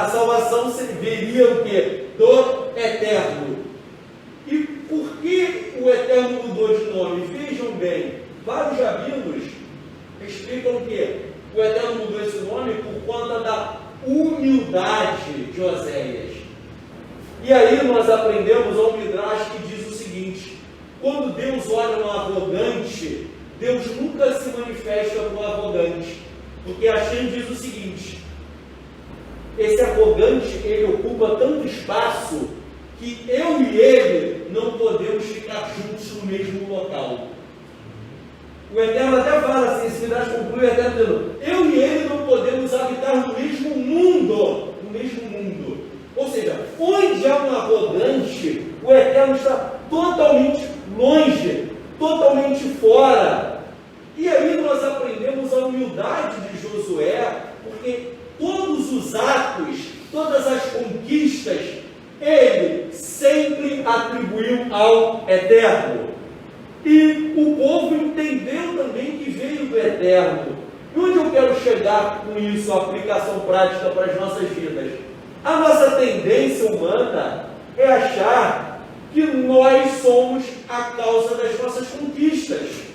viria o quê? Do Eterno. E por que o Eterno mudou de nome? Vejam bem, vários rabinos explicam que o Eterno mudou esse nome por conta da humildade de Oséias. E aí nós aprendemos ao Midrash que diz o seguinte: quando Deus olha no arrogante, Deus nunca se manifesta no arrogante. Porque Hashem diz o seguinte: esse arrogante, ele ocupa tanto espaço que eu e ele não podemos ficar juntos no mesmo local. O Eterno até fala assim, esse Midrash conclui o Eterno dizendo, eu e ele não podemos habitar no mesmo mundo. Ou seja, onde há um arrogante, o Eterno está totalmente longe, totalmente fora. serviu ao Eterno. E o povo entendeu também que veio do Eterno. E onde eu quero chegar com isso, a aplicação prática para as nossas vidas? A nossa tendência humana é achar que nós somos a causa das nossas conquistas.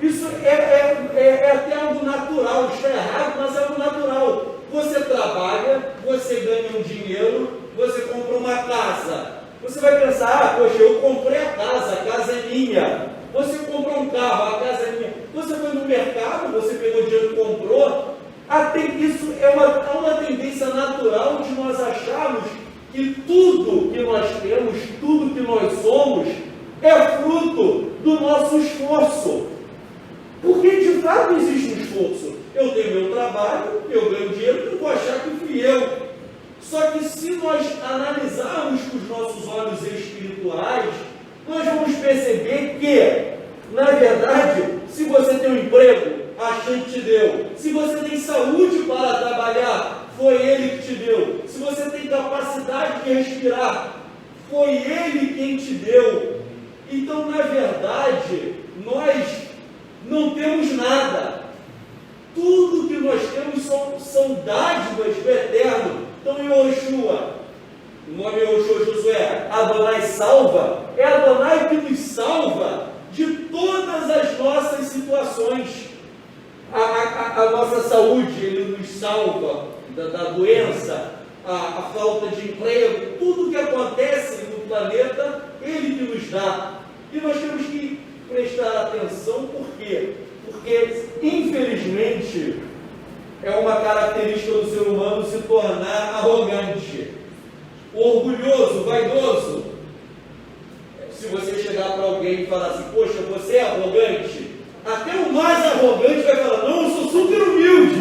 Isso é até algo natural, está errado, mas é algo natural. Você trabalha, você ganha um dinheiro, você compra uma casa. Você vai pensar, poxa, eu comprei a casa é minha. Você comprou um carro, a casa é minha. Você foi no mercado, você pegou o dinheiro e comprou. Isso é uma tendência natural de nós acharmos que tudo que nós temos, tudo que nós somos, é fruto do nosso esforço. Porque de fato existe um esforço. Eu tenho meu trabalho, eu ganho dinheiro, eu vou achar que fui eu. Só que se nós analisarmos com os nossos olhos espirituais, nós vamos perceber que, na verdade, se você tem um emprego, a gente te deu. Se você tem saúde para trabalhar, foi Ele que te deu. Se você tem capacidade de respirar, foi Ele quem te deu. Então, na verdade, nós não temos nada. Tudo que nós temos são dádivas do Eterno. Então, Yoshua, o nome Yoshua Josué, Adonai salva, é Adonai que nos salva de todas as nossas situações. A nossa saúde, Ele nos salva da doença, a falta de emprego, tudo que acontece no planeta, Ele que nos dá. E nós temos que prestar atenção, por quê? Porque, infelizmente, é uma característica do ser humano se tornar arrogante, orgulhoso, vaidoso. Se você chegar para alguém e falar assim, poxa, você é arrogante, até o mais arrogante vai falar, não, eu sou super humilde.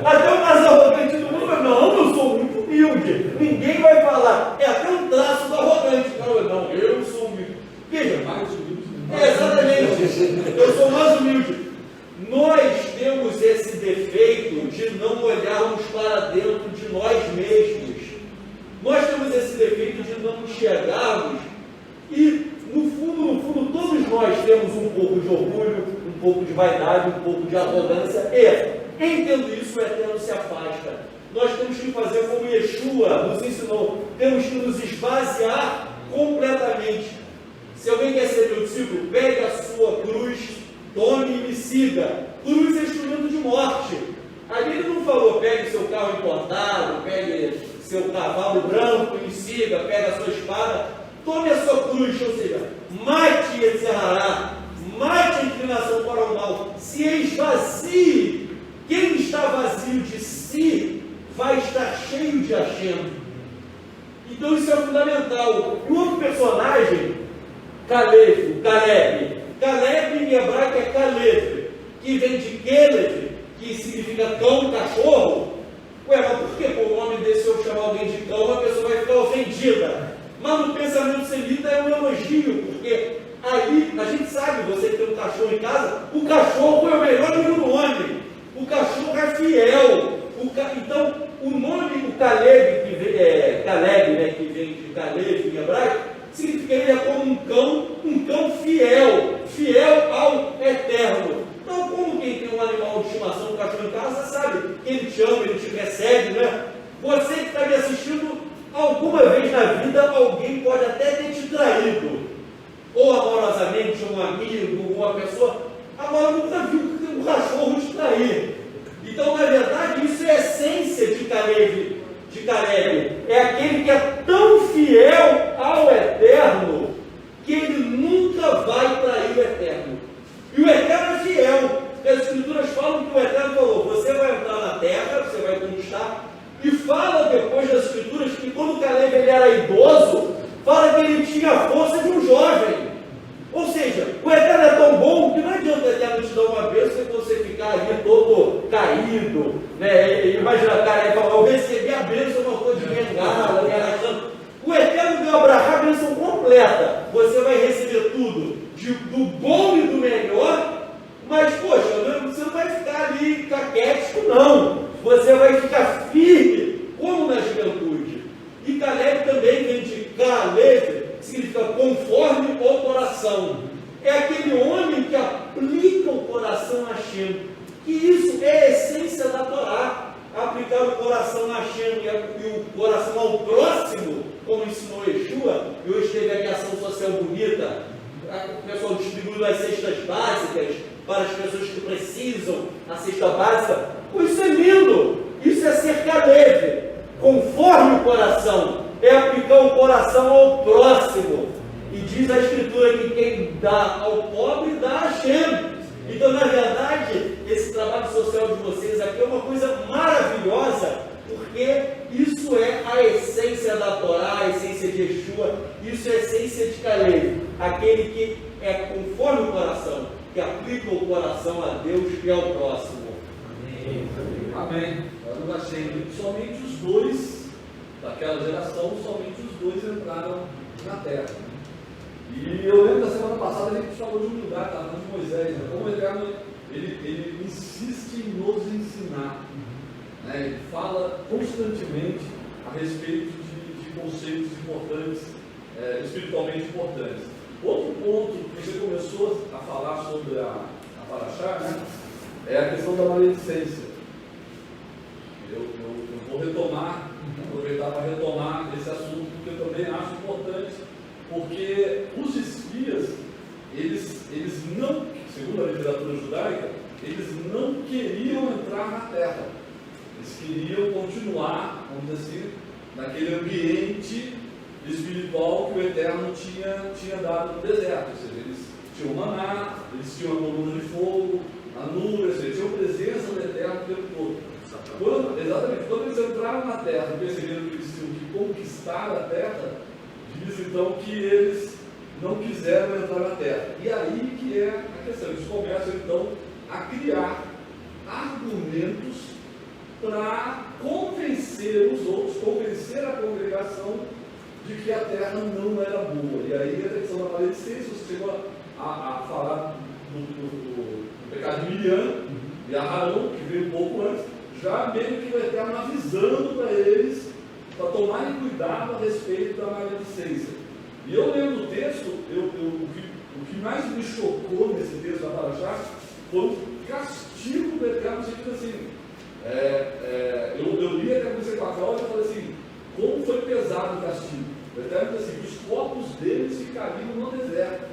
Até o mais arrogante do mundo vai, não, eu sou muito humilde. Ninguém vai falar, é até um traço do arrogante. Não, eu sou humilde. Veja, Mais humilde. exatamente, eu sou mais humilde. Nós temos esse defeito de não olharmos para dentro de nós mesmos. Nós temos esse defeito de não enxergarmos e, no fundo, todos nós temos um pouco de orgulho, um pouco de vaidade, um pouco de arrogância e, entendendo isso, o Eterno se afasta. Nós temos que fazer como Yeshua nos ensinou, temos que nos esvaziar completamente. Se alguém quer ser meu discípulo, pegue a sua cruz, tome e me siga. Cruz é instrumento de morte. Ali ele não falou, pegue seu carro importado, pegue seu cavalo branco e me siga, pegue a sua espada, tome a sua cruz, ou seja, mate e encerrará, mate a inclinação para o mal, se esvazie. Quem está vazio de si vai estar cheio de Hashem. Então isso é fundamental. E o outro personagem, Caleb em hebraico é Caleb, que vem de Caleb, que significa cão, cachorro. Ué, mas por que o nome desse, se eu chamar alguém de cão, a pessoa vai ficar ofendida? Mas no pensamento semita é um elogio, porque aí, a gente sabe, você que tem um cachorro em casa, o cachorro é o melhor amigo do homem, o cachorro é fiel. Então, o nome do Caleb, que vem de Caleb em hebraico, significa ele é como um cão fiel ao Eterno. Então, como quem tem um animal de estimação, um cachorro em casa, sabe que ele te ama, ele te recebe, né? Você que está me assistindo, alguma vez na vida, alguém pode até ter te traído, ou amorosamente, um amigo, uma pessoa. Agora, nunca viu um cachorro te trair. Então, na verdade, isso é a essência de Caleb. É aquele que é tão fiel ao Eterno que ele nunca vai trair o Eterno. E o Eterno é fiel. As Escrituras falam que o Eterno falou, você vai entrar na terra, você vai conquistar. E fala depois das Escrituras que quando Caleb ele era idoso, fala que ele tinha a força de um jovem. Ou seja, o Eterno é tão bom que não adianta o Eterno te dar uma bênção e você ficar ali todo caído, né? Imagina a cara aí falar, eu recebi a bênção, mas estou de bengala, me arrastando. O Eterno deu a Abraão a bênção completa. Você vai receber tudo, do bom e do melhor, mas, poxa, você não vai ficar ali caquético, não. Você vai ficar firme, como na juventude. E Caleb também vem de Caleb, significa aplica o coração a Hashem. Que isso é a essência da Torá. Aplicar o coração a Hashem e o coração ao próximo, como ensinou Yeshua. E hoje teve aqui a ação social bonita. O pessoal distribuindo as cestas básicas para as pessoas que precisam, a cesta básica. Isso é lindo. Isso é ser leve, conforme o coração. É aplicar o coração ao próximo. E diz a Escritura que quem dá ao pobre, dá a Hashem. Então, na verdade, esse trabalho social de vocês aqui é uma coisa maravilhosa, porque isso é a essência da Torá, a essência de Yeshua, isso é a essência de Caleb, aquele que é conforme o coração, que aplica o coração a Deus e ao próximo. Amém. Amém. Eu achei que somente os dois, daquela geração, somente os dois entraram na terra. E eu lembro da semana passada a gente falou de um lugar, estava falando de Moisés, né? Como o Eterno ele insiste em nos ensinar. Né? Ele fala constantemente a respeito de conceitos importantes, espiritualmente importantes. Outro ponto que você começou a falar sobre a Parashá, né? É a questão da maledicência. Eu vou retomar, aproveitar para retomar esse assunto, porque eu também acho importante. Porque os espias, eles não, segundo a literatura judaica, eles não queriam entrar na terra. Eles queriam continuar, vamos dizer assim, naquele ambiente espiritual que o Eterno tinha dado no deserto. Ou seja, eles tinham maná, eles tinham a coluna de fogo, a nuvem, ou seja, eles tinham presença do Eterno o tempo todo. Exatamente, quando eles entraram na terra e perceberam que eles tinham que conquistar a terra, diz então que eles não quiseram entrar na terra. E aí que é a questão. Eles começam então a criar argumentos para convencer os outros, convencer a congregação de que a terra não era boa. E aí a questão da maledicência, você chegou a falar do pecado de Miriam e Arão, que veio um pouco antes, já meio que o Eterno avisando para eles para tomarem cuidado a respeito da maledicência. E eu lendo o texto, o que mais me chocou nesse texto da Parashá foi o castigo do Eterno, no sentido assim, eu li até comecei com a Cláudia e falei assim, como foi pesado o castigo. O Eterno diz assim, os corpos deles ficariam no deserto,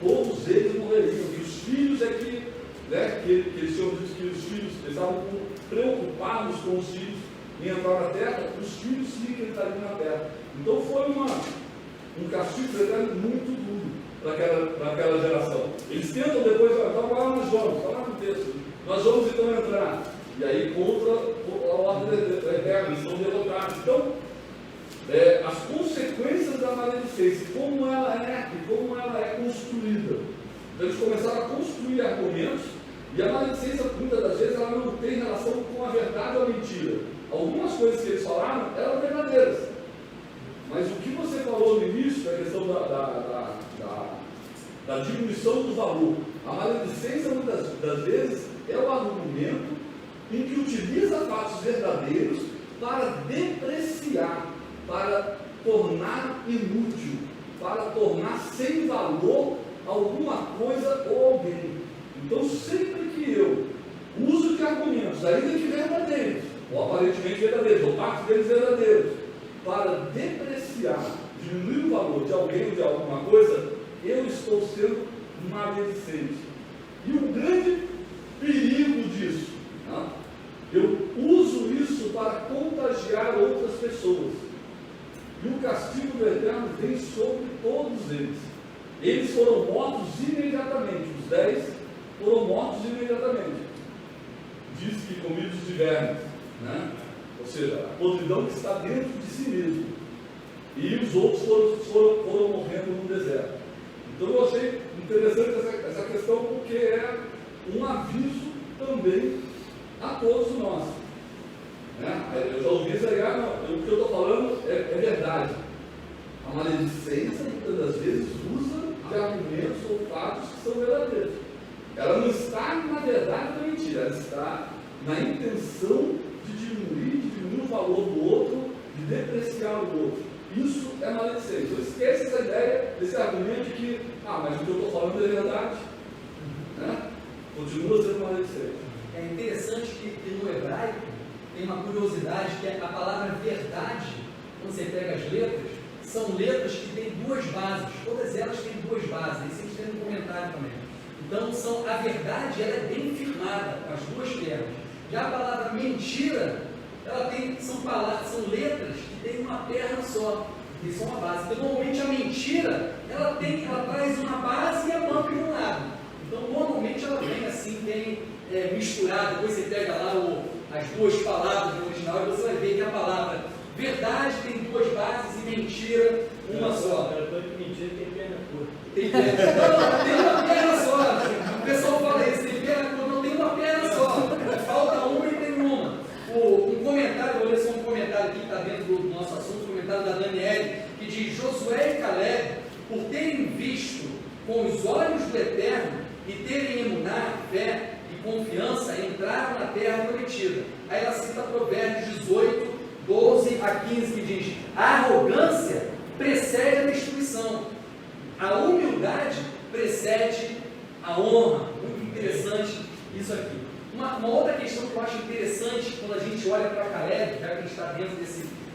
todos eles morreriam, e os filhos que eles tinham dito que os filhos estavam preocupados com os filhos em entrar na terra, os filhos sim que entrariam na terra. Então foi um castigo muito duro para aquela geração. Eles tentam depois, então lá nós vamos, está lá no texto, nós vamos então entrar. E aí contra a ordem eterna, eles são derrotados. Então, as consequências da maledicência, como ela é construída. Então eles começaram a construir argumentos, e a maledicência, muitas das vezes, ela não tem relação com a verdade ou a mentira. Algumas coisas que eles falaram eram verdadeiras. Mas o que você falou no início, da questão da diminuição do valor, a maledicência, muitas das vezes, é o argumento em que utiliza fatos verdadeiros para depreciar, para tornar inútil, para tornar sem valor alguma coisa ou alguém. Então, sempre que eu uso de argumentos, ainda que verdadeiros, ou aparentemente verdadeiros, ou parte deles verdadeiros, para depreciar, diminuir o valor de alguém ou de alguma coisa, eu estou sendo maledicente. E o grande perigo disso, né? Eu uso isso para contagiar outras pessoas. E o castigo do Eterno vem sobre todos eles. Eles foram mortos imediatamente, os 10 foram mortos imediatamente. Diz que comidos de vermes, né? Ou seja, a podridão que está dentro de si mesmo. E os outros foram morrendo no deserto. Então eu achei interessante essa questão, porque é um aviso também a todos nós. Né? Eu já ouvi isso aí, o que eu estou falando é verdade. A maledicência, muitas das vezes, usa de argumentos ou fatos que são verdadeiros. Ela não está na verdade da mentira, ela está na intenção de diminuir o valor do outro, de depreciar o outro. Isso é maledicência. Então esquece essa ideia, esse argumento de que, mas o que eu estou falando é verdade. Né? que no hebraico tem uma curiosidade, que é a palavra verdade, quando você pega as letras, são letras que têm duas bases, todas elas têm duas bases, isso a gente tem no comentário também. Então, a verdade ela é bem firmada, com as duas pernas. Já a palavra mentira, são letras que têm uma perna só, que são uma base. Então, normalmente a mentira, ela traz uma base e a mão de um lado. Então, normalmente ela vem assim, misturada, depois você pega lá as duas palavras no original e você vai ver que a palavra verdade tem duas bases e mentira uma só. Mentira tem perna curta. Tem uma perna só. O pessoal fala isso, tem perna curta, não tem uma perna só. Falta uma e tem uma. Um comentário, vou ler só um comentário aqui que está dentro do nosso assunto, um comentário da Daniele, que diz: Josué e Caleb, por terem visto com os olhos do Eterno e terem emuná, fé e confiança, entraram na terra prometida. Aí ela cita Provérbios 18, 12 a 15, que diz: a arrogância precede a destruição, a humildade precede a honra. Muito interessante isso aqui. Uma outra questão que eu acho interessante quando a gente olha para Caleb, já que a gente está dentro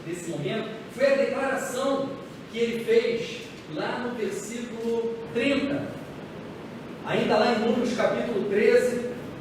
desse momento, foi a declaração que ele fez lá no versículo 30, ainda lá em Números capítulo 13,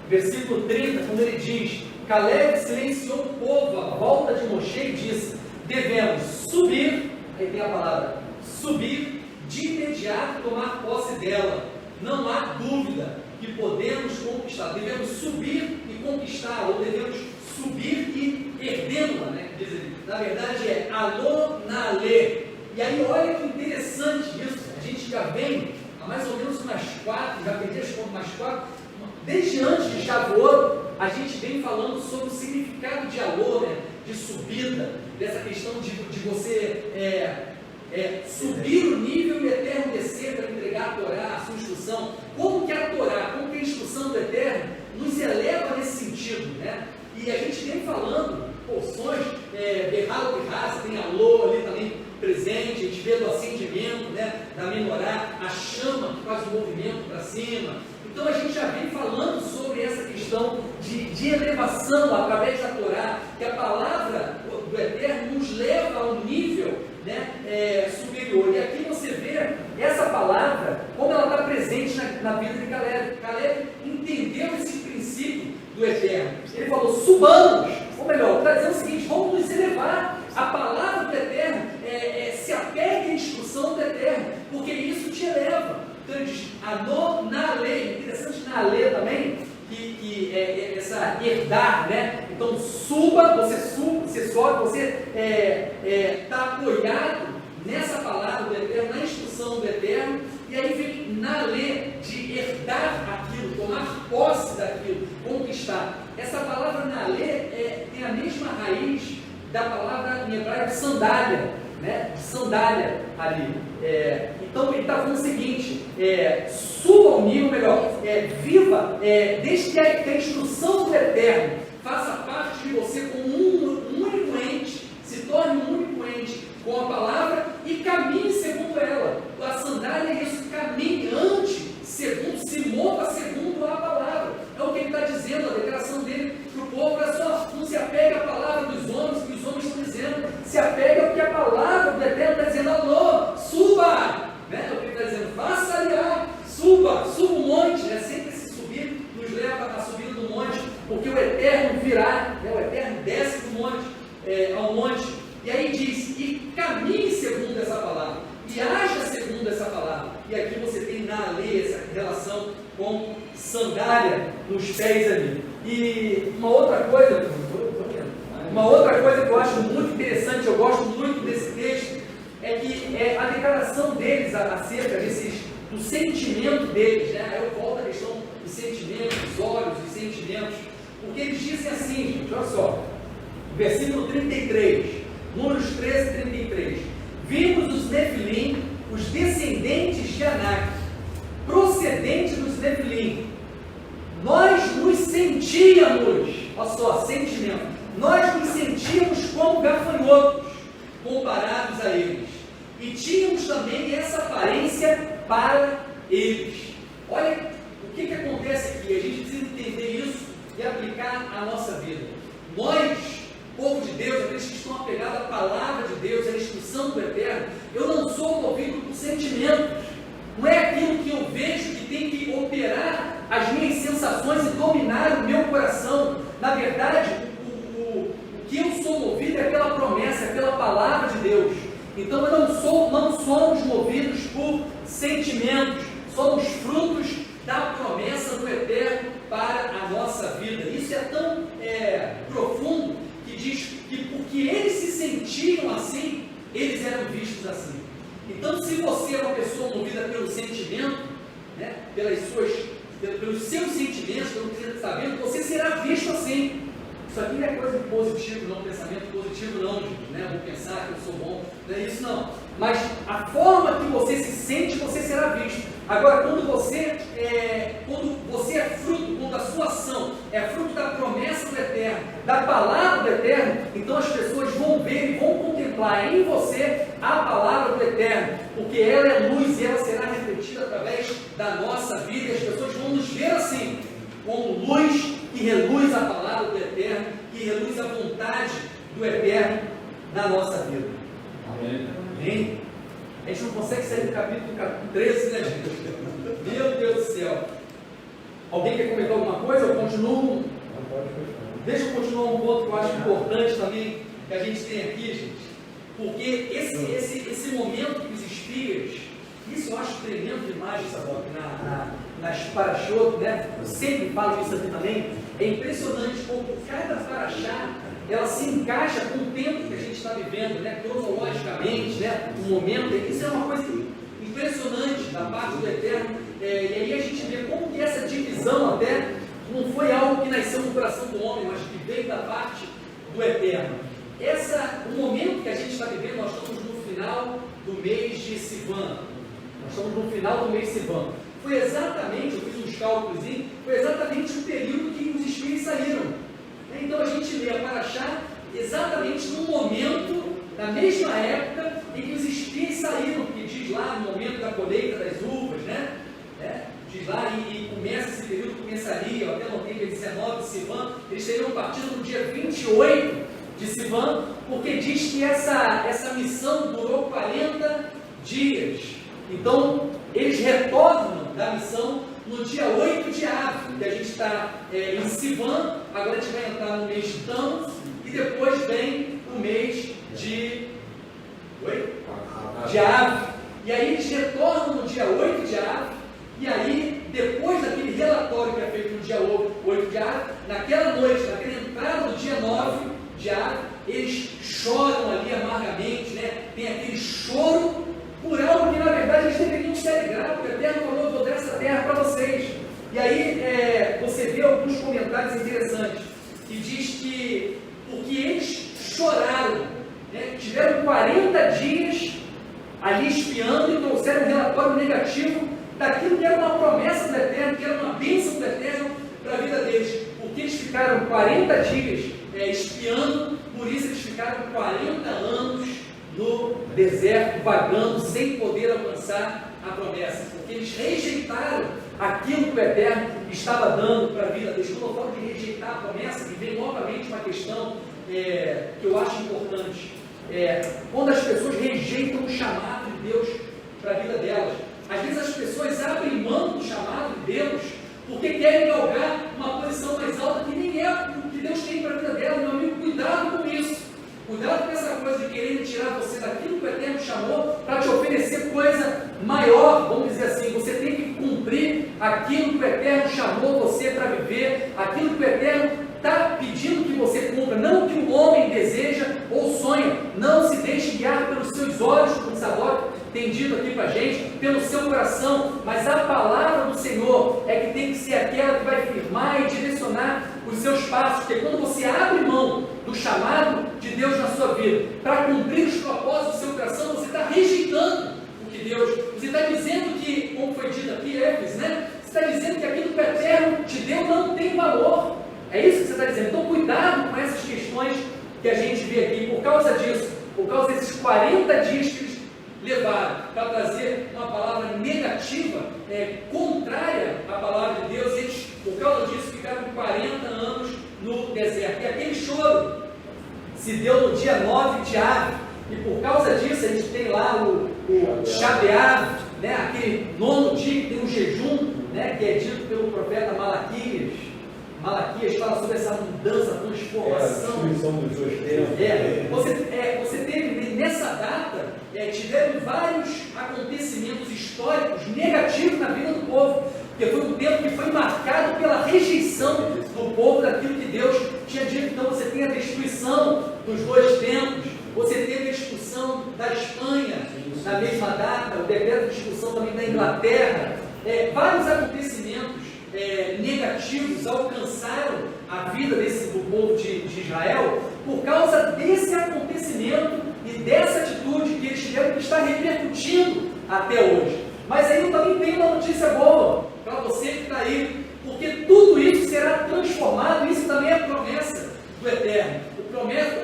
versículo 30, quando ele diz: Caleb silenciou o povo à volta de Moshe e disse: devemos subir, aí tem a palavra subir, de imediato tomar posse dela, não há dúvida que podemos conquistar, devemos subir e conquistar, ou devemos subir e herdê-la, né? Diz ele. Na verdade é alô na lê. E aí olha que interessante isso, a gente já vem há mais ou menos umas 4, já perdi as contas, umas 4, desde antes de Shavuot, a gente vem falando sobre o significado de alô, né? De subida, dessa questão de você subir o nível e o Eterno descer para entregar a Torá, a sua instrução. Como que a Torá, como que a instrução do Eterno nos eleva nesse sentido, né? E a gente vem falando porções, Berralo de raça, tem alô ali também presente, a gente vê do acendimento, né? Da menorá, a chama que faz o movimento para cima. Então a gente já vem falando sobre essa questão de elevação através da Torá, que a palavra do Eterno nos leva a um nível, né, superior. E aqui você vê essa palavra, como ela está presente na vida de Caleb. Caleb entendeu esse princípio do Eterno. Ele falou: subamos, ou melhor, está dizendo o seguinte: vamos nos elevar. A palavra do Eterno se apegue à instrução do Eterno, porque isso te eleva. Então ele diz: na lei, interessante na lei também, que é essa herdar, né? Então suba, você sobe, você está apoiado nessa palavra do Eterno, na instrução do Eterno, e aí vem na lei de herdar aquilo, tomar posse daquilo, conquistar. Essa palavra na lei tem a mesma raiz da palavra em hebraico sandália, né? Sandália ali. Então ele está falando o seguinte: suba ao nível melhor, viva, desde que a instrução do Eterno faça parte de você como um único ente, se torne um único ente com a palavra e caminhe segundo ela. A sandália é isso, caminhe, ande segundo, se mova segundo a palavra. É o que ele está dizendo, a declaração dele para o povo. Olha só, não se apega à palavra dos homens, que os homens estão dizendo, se apega ao que a palavra do Eterno está dizendo. Alô, suba, né? É o que ele está dizendo, faça aliar, suba o monte, né? Sempre esse subir nos leva à subida do monte, porque o Eterno virá, né? O Eterno desce do monte, ao monte, e aí diz: e caminhe segundo essa palavra, e haja segundo essa palavra. E aqui você tem na lei essa relação com sandália nos pés ali. E uma outra coisa que eu acho muito interessante, eu gosto muito desse texto, é que a declaração deles acerca do sentimento deles, né? Aí eu volto à questão dos sentimentos, dos olhos, dos sentimentos, porque eles dizem assim, gente, olha só, versículo 33, Números 13, 33, vimos os Nefilim, os descendentes de Anak, procedentes dos Nefilim, nós nos sentíamos, olha só, sentimento, nós nos sentíamos como gafanhotos, comparados a eles, e tínhamos também essa aparência para eles. Olha o que acontece aqui, a gente precisa entender isso e aplicar a nossa vida. palavra de Deus. Então não somos movidos por sentimentos, somos frutos da promessa do Eterno para a nossa vida. Isso é tão profundo que diz que porque eles se sentiam assim, eles eram vistos assim. Então, se você é uma pessoa movida pelo sentimento, né, pelos seus sentimentos, pelo que você está vendo, você será visto assim. Isso aqui não é coisa de positivo, não, pensamento positivo não, gente, né? Vou pensar que eu sou bom, não é isso não. Mas a forma que você se sente, você será visto. Agora, quando você é fruto, quando a sua ação é fruto da promessa do Eterno, da palavra do Eterno, então as pessoas vão ver e vão contemplar em você a palavra do Eterno, porque ela é luz e ela será refletida através da nossa vida, e as pessoas vão nos ver assim, como luz que reluz a palavra do Eterno, que reluz a vontade do Eterno na nossa vida. Amém. Amém? A gente não consegue sair do capítulo 13, né, gente? Meu Deus do céu. Alguém quer comentar alguma coisa? Eu continuo. Deixa eu continuar um ponto que eu acho importante também, que a gente tem aqui, gente. Porque esse momento que os espias, isso eu acho tremendo demais, sabe? Nas parashot, né? Eu sempre falo isso aqui também. É impressionante como cada parashá ela se encaixa com o tempo que a gente está vivendo, né? Cronologicamente, né? O momento. Isso é uma coisa impressionante da parte do Eterno. E aí a gente vê como que essa divisão até não foi algo que nasceu no coração do homem, mas que veio da parte do Eterno. O momento que a gente está vivendo, nós estamos no final do mês de Sivan. Nós estamos no final do mês de Sivan. Foi exatamente, eu fiz uns cálculos, foi exatamente o período que os espias saíram. Então a gente lê a Parashá exatamente no momento, na mesma época em que os espias saíram, porque diz lá no momento da colheita das uvas, né? Diz lá e começa esse período, começaria, eu até notei que é 19 de Sivan, eles teriam partido no dia 28 de Sivan, porque diz que essa missão durou 40 dias. Então, eles retornam da missão no dia 8 de Av, que a gente está em Sivan, agora a gente vai entrar no mês de Tammuz, e depois vem o mês de Av. E aí eles retornam no dia 8 de Av, e aí, depois daquele relatório que é feito no dia 8 de Av, naquela noite, naquela entrada do dia 9 de Av, eles choram ali amargamente, né? Tem aquele choro por algo que na verdade eles deveriam se alegrar, porque o Eterno falou: eu vou dar essa terra para vocês. E aí você vê alguns comentários interessantes, que diz que porque eles choraram, né? Tiveram 40 dias ali espiando e trouxeram um relatório negativo daquilo que era uma promessa do Eterno, que era uma bênção do Eterno para a vida deles, porque eles ficaram 40 dias espiando, por isso eles ficaram 40 anos no deserto, vagando, sem poder alcançar a promessa, porque eles rejeitaram aquilo que o Eterno estava dando para a vida deles. Quando eu falo de rejeitar a promessa, me vem novamente uma questão que eu acho importante, quando as pessoas rejeitam o chamado de Deus para a vida delas. Às vezes as pessoas abrem mão do chamado de Deus porque querem galgar uma posição mais alta que nem é o que Deus tem para a vida dela. Meu amigo, cuidado com isso. Cuidado com essa coisa de querer tirar você daquilo que o Eterno chamou para te oferecer coisa maior, vamos dizer assim. Você tem que cumprir aquilo que o Eterno chamou você para viver, aquilo que o Eterno está pedindo que você cumpra, não o que o homem deseja ou sonha. Não se deixe guiar pelos seus olhos, como o Sadok tem dito aqui para a gente, pelo seu coração, mas a palavra do Senhor é que tem que ser aquela que vai firmar e direcionar os seus passos, porque quando você abre mão do chamado de Deus na sua vida, para cumprir os propósitos do seu coração, você está rejeitando o que Deus, você está dizendo que, como foi dito aqui, Éfeso, né? Você está dizendo que aquilo que o Eterno te deu não tem valor. É isso que você está dizendo. Então cuidado com essas questões que a gente vê aqui, por causa disso, por causa desses 40 dias que eles levaram para trazer uma palavra negativa, contrária à palavra de Deus, eles, por causa disso, ficaram 40 anos no deserto. E aquele choro se deu no dia 9 de Av, e por causa disso a gente tem lá o Shabeav, né, aquele 9º dia que tem um jejum, né, que é dito pelo profeta Malaquias, Malaquias fala sobre essa mudança, transformação. A destruição dos dois tempos. Você teve nessa data, tiveram vários acontecimentos históricos negativos na vida do povo, porque foi um tempo que foi marcado pela rejeição do povo daquilo que Deus tinha dito. Então você tem a destruição dos dois tempos, você teve a expulsão da Espanha na mesma data, o decreto de expulsão também da Inglaterra. Vários acontecimentos negativos alcançaram a vida do povo de Israel por causa desse acontecimento e dessa atitude que eles tiveram, que está repercutindo até hoje. Mas aí eu também tenho uma notícia boa para você que está aí, porque tudo isso será transformado. Isso também é promessa do Eterno.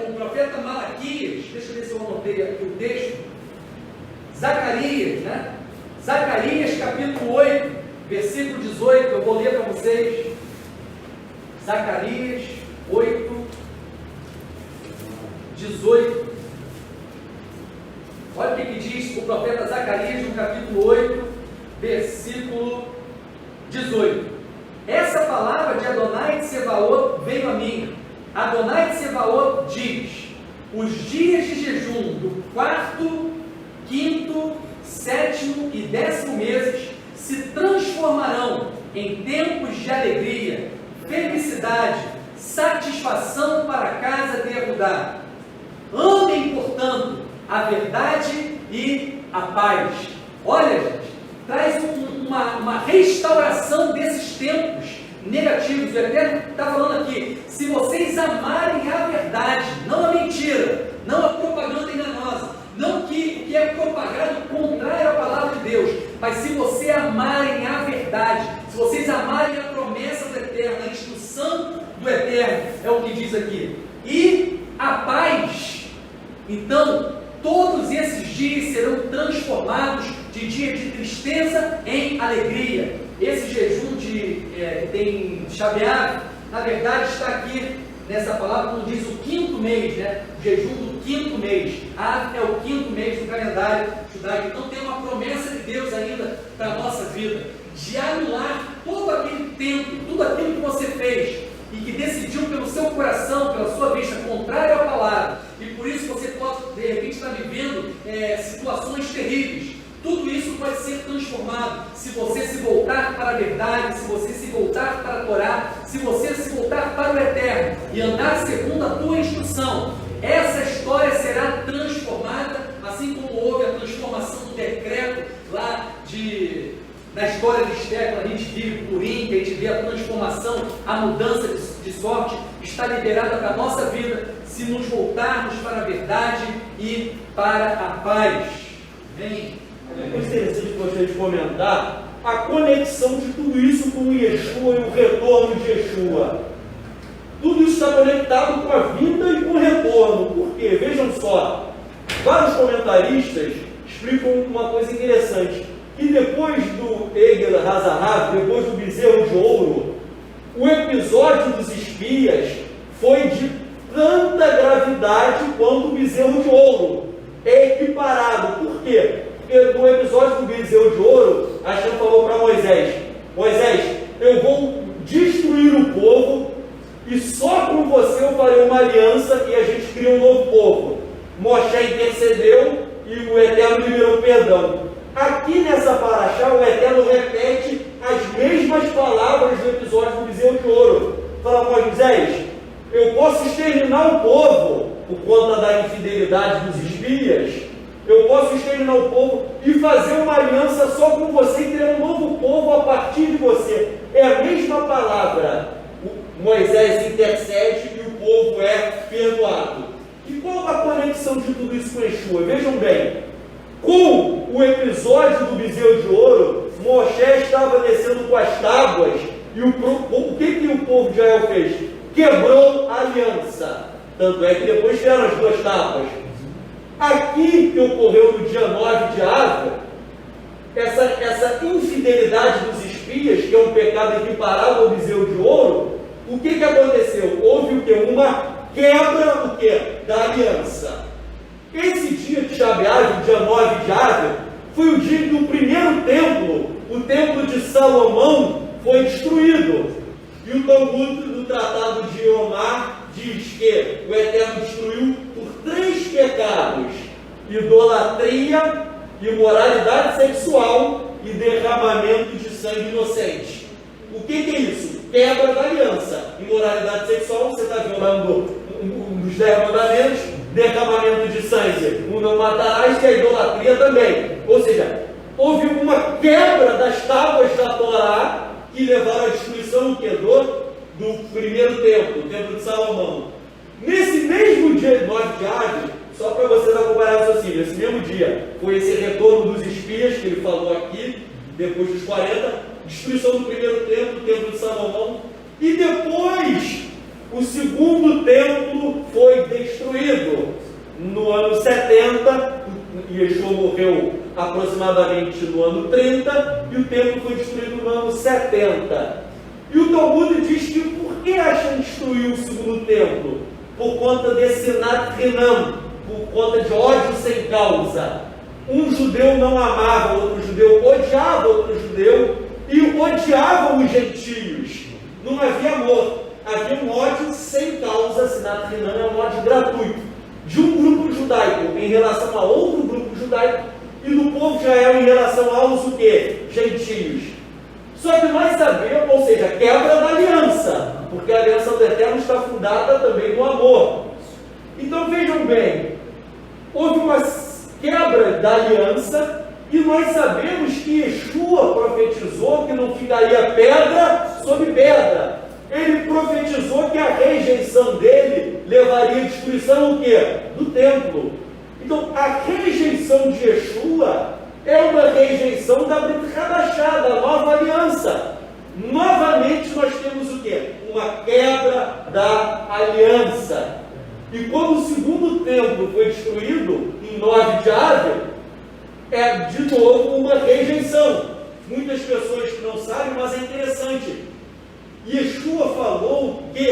O profeta Malaquias, deixa eu ver se eu anotei aqui o texto, Zacarias, né? Zacarias capítulo 8, versículo 18, eu vou ler para vocês. Zacarias 8, 18. Olha o que diz o profeta Zacarias no capítulo 8, versículo 18. Essa palavra de Adonai de Sebaot veio a mim. Adonai de Sebaot diz: os dias de jejum do 4º, 5º, 7º e 10º meses se transformarão em tempos de alegria, felicidade, satisfação para a casa de Judá. Amem, portanto, a verdade e a paz. Olha, gente, traz uma restauração desses tempos negativos. O Eterno está falando aqui: se vocês amarem a verdade, não a mentira, não a propaganda enganosa, não o que é propagado contrário à palavra de Deus, mas se vocês amarem a verdade, se vocês amarem a promessa do Eterno, a instrução do Eterno, é o que diz aqui, e a paz, então todos esses dias serão transformados de dia de tristeza em alegria. Esse jejum tem Shabeat, na verdade está aqui nessa palavra, como diz o 5º mês, né? O jejum do 5º mês. Av é o 5º mês do calendário judaico. Então tem uma promessa de Deus ainda para a nossa vida, de anular todo aquele tempo, tudo aquilo que você fez e que decidiu pelo seu coração, pela sua vista contrária à palavra, e por isso você pode de repente estar vivendo situações terríveis. Tudo isso pode ser transformado se você se voltar para a verdade, se você se voltar para a Torá, se você se voltar para o Eterno e andar segundo a tua instrução. Essa história será transformada, assim como houve a transformação do decreto lá na história de Esther, quando a gente vive Purim, que a gente vê a transformação, a mudança de sorte, está liberada para a nossa vida, se nos voltarmos para a verdade e para a paz. Amém? É muito interessante que eu gostaria de comentar a conexão de tudo isso com o Yeshua e o retorno de Yeshua. Tudo isso está conectado com a vinda e com o retorno. Por quê? Vejam só, vários comentaristas explicam uma coisa interessante, que depois do Egel Hazarav, depois do bezerro de ouro, o episódio dos espias foi de tanta gravidade quanto o bezerro de ouro. É equiparado. Por quê? Porque no episódio do bezerro de ouro, Hashem falou para Moisés: Moisés, eu vou destruir o povo e só com você eu farei uma aliança e a gente cria um novo povo. Moshe intercedeu e o Eterno liberou perdão. Aqui nessa paraxá, o Eterno repete as mesmas palavras do episódio do bezerro de ouro. Fala para Moisés: eu posso exterminar o povo por conta da infidelidade dos espias, eu posso exterminar o povo e fazer uma aliança só com você e criar um novo povo a partir de você. É a mesma palavra. Moisés intercede e o povo é perdoado. E qual a conexão de tudo isso com Yeshua? Vejam bem, com o episódio do bezerro de ouro, Moshe estava descendo com as tábuas e o que o povo de Israel fez? Quebrou a aliança. Tanto é que depois vieram as duas tábuas. Aqui que ocorreu no dia 9 de Av, essa infidelidade dos espias, que é um pecado equiparado ao bezerro de ouro, o que aconteceu? Houve o que? Uma quebra o que? Da aliança. Esse dia de Shabeat, o dia 9 de Av, foi o dia que o primeiro templo, o templo de Salomão, foi destruído. E E o Talmud, no Tratado de Yomá, diz que o Eterno destruiu por 3 pecados: idolatria, imoralidade sexual e derramamento de sangue inocente. O que é isso? Quebra da aliança. Imoralidade sexual, você está violando um dos 10 mandamentos. Derramamento de sangue, não matarás, e a idolatria também. Ou seja, houve uma quebra das tábuas da Torá que levaram à destruição do primeiro templo, o templo de Salomão. Nesse mesmo dia, 9 de Av, só para vocês acompanharem o raciocínio, esse mesmo dia foi esse retorno dos espias que ele falou aqui, depois dos 40, destruição do primeiro templo, o templo de Salomão, e depois o segundo templo foi destruído no ano 70, Yeshua morreu aproximadamente no ano 30, e o templo foi destruído no ano 70. E o Talmud diz que por que Hashem destruiu o segundo templo? Por conta desse Sinat Hinam, por conta de ódio sem causa. Um judeu não amava outro judeu, odiava outro judeu, e odiava os gentios. Não havia amor. Havia um ódio sem causa. Sinat Hinam é um ódio gratuito de um grupo judaico em relação a outro grupo judaico e do povo de Israel em relação aos o quê? Gentios. Só que nós sabemos, ou seja, quebra da aliança, porque a aliança do Eterno está fundada também no amor. Então vejam bem, houve uma quebra da aliança e nós sabemos que Yeshua profetizou que não ficaria pedra sobre pedra. Ele profetizou que a rejeição dele levaria à destruição do quê? Do templo. Então, a rejeição de Yeshua é uma rejeição da Brit Hadashah, da nova aliança. Novamente, nós temos o quê? Uma quebra da aliança. E quando o segundo templo foi destruído, em 9 de Av, é de novo uma rejeição. Muitas pessoas que não sabem, mas é interessante. Yeshua falou que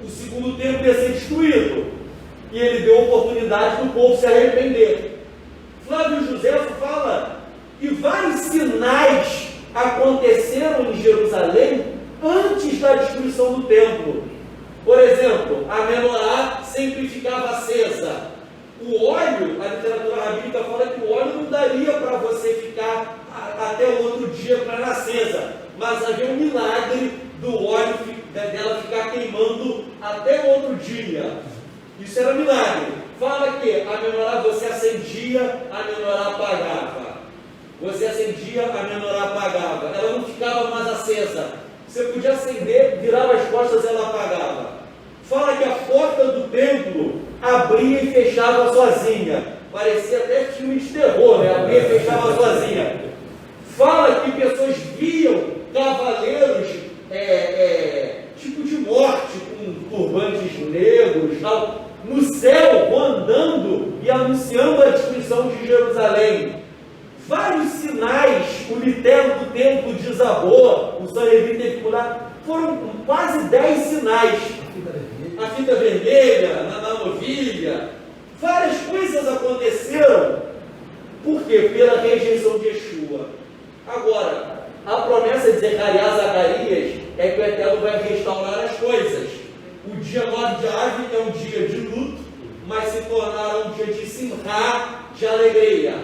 o segundo templo ia ser destruído e ele deu oportunidade do povo se arrepender. Flávio José fala que vários sinais aconteceram em Jerusalém antes da destruição do templo. Por exemplo, a menorá sempre ficava acesa. O óleo, a literatura rabínica fala que o óleo não daria para você ficar até o outro dia para ela acesa, mas havia um milagre do óleo dela ficar queimando até o outro dia. Isso era milagre. Fala que a menorá você acendia, a menorá apagava. Você acendia, a menorá apagava. Ela não ficava mais acesa. Você podia acender, virava as costas, ela apagava. Fala que a porta do templo abria e fechava sozinha. Parecia até filme de terror, né? Abria e fechava sozinha. Fala que pessoas viam cavaleiros tipo de morte, com turbantes negros, tal, no céu, andando e anunciando a destruição de Jerusalém. Vários sinais, o litério do templo desabou, o Sanhedrin teve que mudar, foram quase 10 sinais. A fita vermelha, na novilha, várias coisas aconteceram. Por quê? Pela rejeição de Yeshua. Agora, a promessa de Zacarias é que o Eterno vai restaurar as coisas. O dia 9 de Av é um dia de luto, mas se tornará um dia de simchá, de alegria.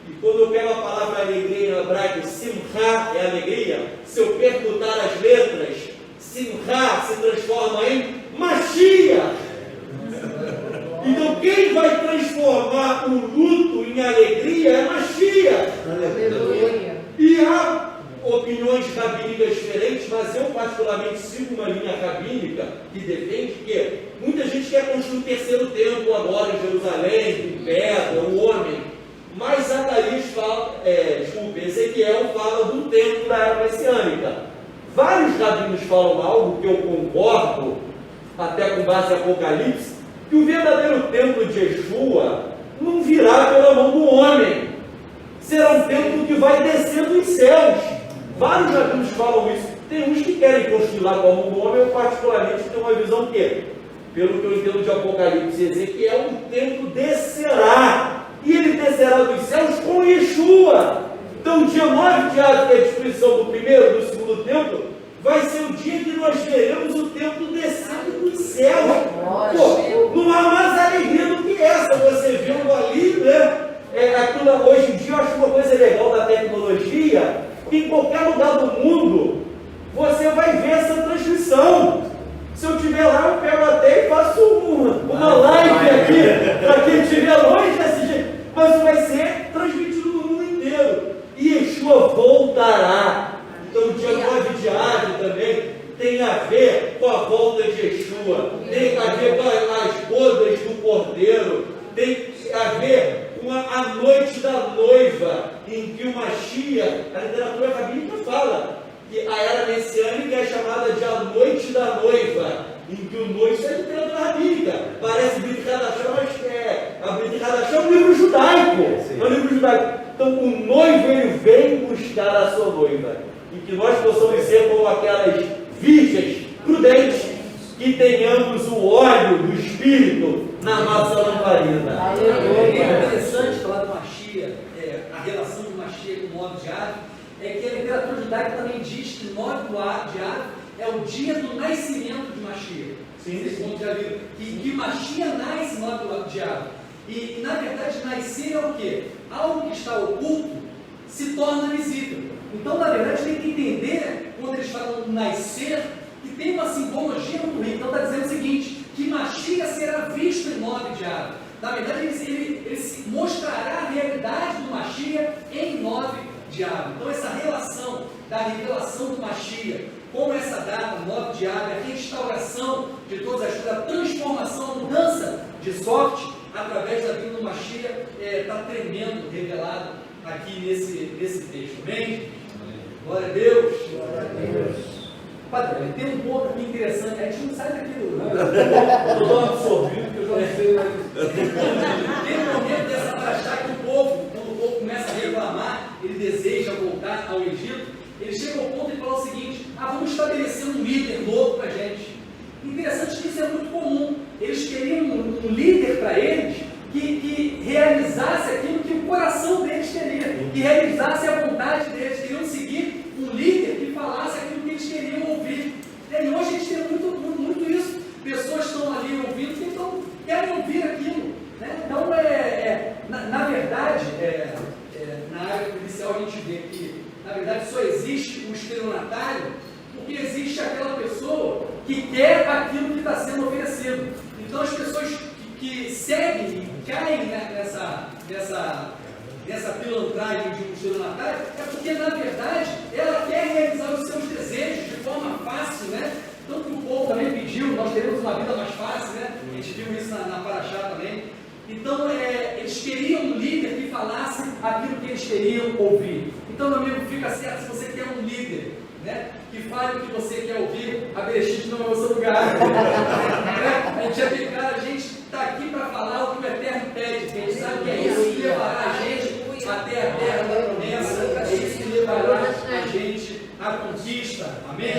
E quando eu pego a palavra alegria em hebraico, simchá é alegria, se eu perguntar as letras, simchá se transforma em Mashiach. Então quem vai transformar o luto em alegria é Mashiach. Aleluia. E há opiniões rabínicas diferentes, mas eu particularmente sigo uma linha rabínica que defende que muita gente quer construir o terceiro templo agora em Jerusalém, em pedra, o homem. Mas Ezequiel fala do templo da era messiânica. Vários rabinos falam algo que eu concordo, até com base em Apocalipse, que o verdadeiro templo de Yeshua não virá pela mão do homem. Será um templo que vai descer dos céus. Vários rabinos falam isso. Tem uns que querem construir lá com a mão do homem. Eu particularmente tenho uma visão que, pelo que eu entendo de Apocalipse e Ezequiel, o templo descerá. E ele descerá dos céus com Yeshua. Então, dia 9 de Av, que é a destruição do primeiro e do segundo templo, vai ser o dia que nós veremos o templo descendo do céu. Pô, não há mais alegria do que essa. Você viu ali, né? Aquilo, hoje em dia eu acho uma coisa legal da tecnologia, que em qualquer lugar do mundo você vai ver essa transmissão. Se eu estiver lá, eu pego até e faço uma live aqui, para quem estiver longe desse jeito, mas vai ser transmitido no mundo inteiro. E Yeshua voltará. Então o dia 9 de Av também tem a ver com a volta de Yeshua, tem a ver com as bodas do Cordeiro, tem a ver com a noite da noiva, em que o Mashiach, a literatura rabínica fala que a era messiânica é chamada de a noite da noiva, em que o noivo, isso é literatura rabínica, parece Brit Hadashah, mas a Brit Hadashah é um livro judaico, é um livro judaico. Então o noivo, ele vem buscar a sua noiva, e que nós possamos ser como aquelas virgens prudentes, que tenhamos o óleo do Espírito na nossa lamparina. É interessante falar do Mashiach, a relação do Mashiach com o 9 de Av, é que a literatura judaica também diz que 9 de Av é o dia do nascimento de Mashiach. Vocês já viram que Mashiach nasce 9 de Av. E na verdade, nascer é o quê? Algo que está oculto se torna visível. Então, na verdade, tem que entender, quando eles falam nascer, que tem uma simbologia muito rica. Então, está dizendo o seguinte, que Mashiach será visto em 9 de Av. Na verdade, ele se mostrará a realidade do Mashiach em 9 de Av. Então, essa relação da revelação do Mashiach com essa data, 9 de Av, a restauração de todas as coisas, a transformação, a mudança de sorte através da vida do Mashiach, está tremendo, revelado aqui nesse texto. Amém? Glória a Deus. Glória a Deus. Padre, tem um ponto aqui interessante, a gente não sai daquilo. Eu estou absorvido, porque eu já não sei. Tem um momento dessa paraxá que quando o povo começa a reclamar, ele deseja voltar ao Egito, ele chega ao ponto e fala o seguinte: vamos estabelecer um líder novo para a gente. Interessante que isso é muito comum. Eles queriam um líder para eles que realizasse aquilo que o coração deles queria, que realizasse a vontade deles. Queriam seguir um líder que falasse aquilo que eles queriam ouvir. E hoje a gente tem muito isso. Pessoas estão ali ouvindo que querem ouvir aquilo. Né? Então, na verdade, na área policial a gente vê que, na verdade, só existe o estelionatário porque existe aquela pessoa que quer aquilo que está sendo oferecido. Então, as pessoas que seguem e caem nessa pilantragem de um estelionatário é porque, na verdade, ela quer realizar os seus desejos de forma fácil, né? Tanto que o povo também pediu, nós teremos uma vida mais fácil, né? A gente viu isso na Paraxá também. Então, eles queriam um líder que falasse aquilo que eles queriam ouvir. Então, meu amigo, fica certo se você quer um líder, né, que fale o que você quer ouvir, a Bereshit não é o seu lugar. A gente já tem claro, a gente está aqui para falar o que o Eterno pede, porque a gente sabe que é isso que levará a gente até a terra da promessa, é isso que levará a gente à conquista. Amém?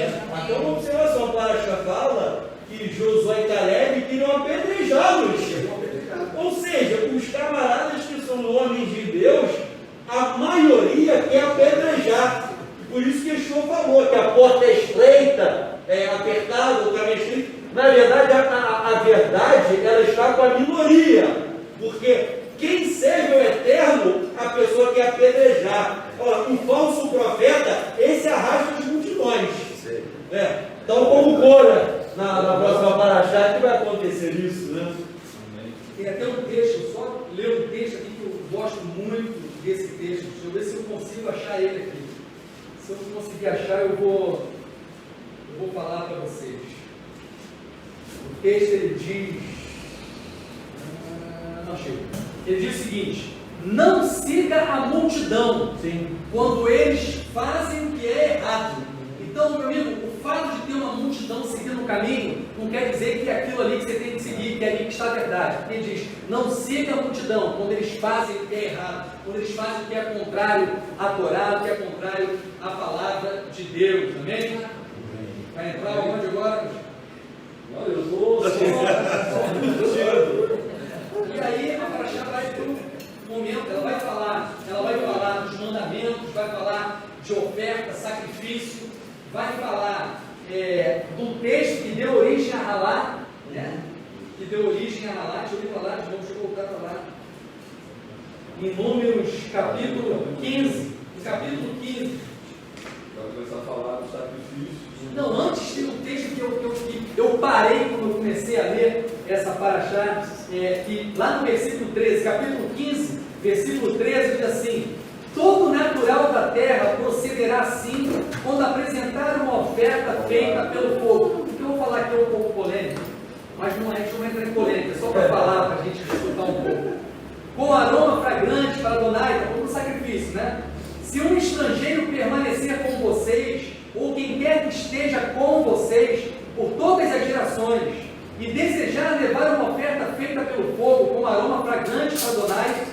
Então, uma observação, a Paraxá fala que Josué e Caleb queriam apedrejá-los. Ou seja, os camaradas que são homens de Deus, a maioria quer apedrejar. Por isso que Yeshua falou que a porta é estreita, apertada, o caminho é estreito. Na verdade, a verdade, ela está com a minoria. Porque quem serve ao Eterno, a pessoa quer apedrejar. Olha, um falso profeta, esse arrasta as multidões. Então, como Cora, na próxima Paraxá, que vai acontecer isso, né? Tem até um texto, só ler um texto aqui que eu gosto muito desse texto. Deixa eu ver se eu consigo achar ele aqui. Se eu não conseguir achar, eu vou falar para vocês. O texto, ele diz... não achei. Ele diz o seguinte: não siga a multidão. Sim. Quando eles fazem o que é errado. Então, meu amigo, o fato de ter uma multidão seguindo o caminho não quer dizer que é aquilo ali que você tem que seguir, que é ali que está a verdade. Ele diz: não siga a multidão quando eles fazem o que é errado, quando eles fazem o que é contrário à Torá, o que é contrário à palavra de Deus. Amém? Vai entrar onde agora? Olha, eu estou só E aí a Paraxá vai para o momento, ela vai falar dos mandamentos, vai falar de oferta, sacrifício, vai falar Nahalá, né? Que deu origem a Nahalá, vamos voltar para lá. Em Números, capítulo 15. No capítulo 15. Vai começar a falar do sacrifício. Não, antes tem um texto que eu parei quando eu comecei a ler essa paraxá, que lá no versículo 13, capítulo 15, versículo 13, diz assim: todo natural da terra procederá assim quando apresentar uma oferta feita pelo fogo. O que eu vou falar aqui é um pouco polêmico, mas não é, a gente não entra em polêmica, só para falar, para a gente escutar um pouco. Com aroma fragrante para Adonai, está como sacrifício, né? Se um estrangeiro permanecer com vocês, ou quem quer que esteja com vocês, por todas as gerações, e desejar levar uma oferta feita pelo fogo com aroma fragrante para Adonai,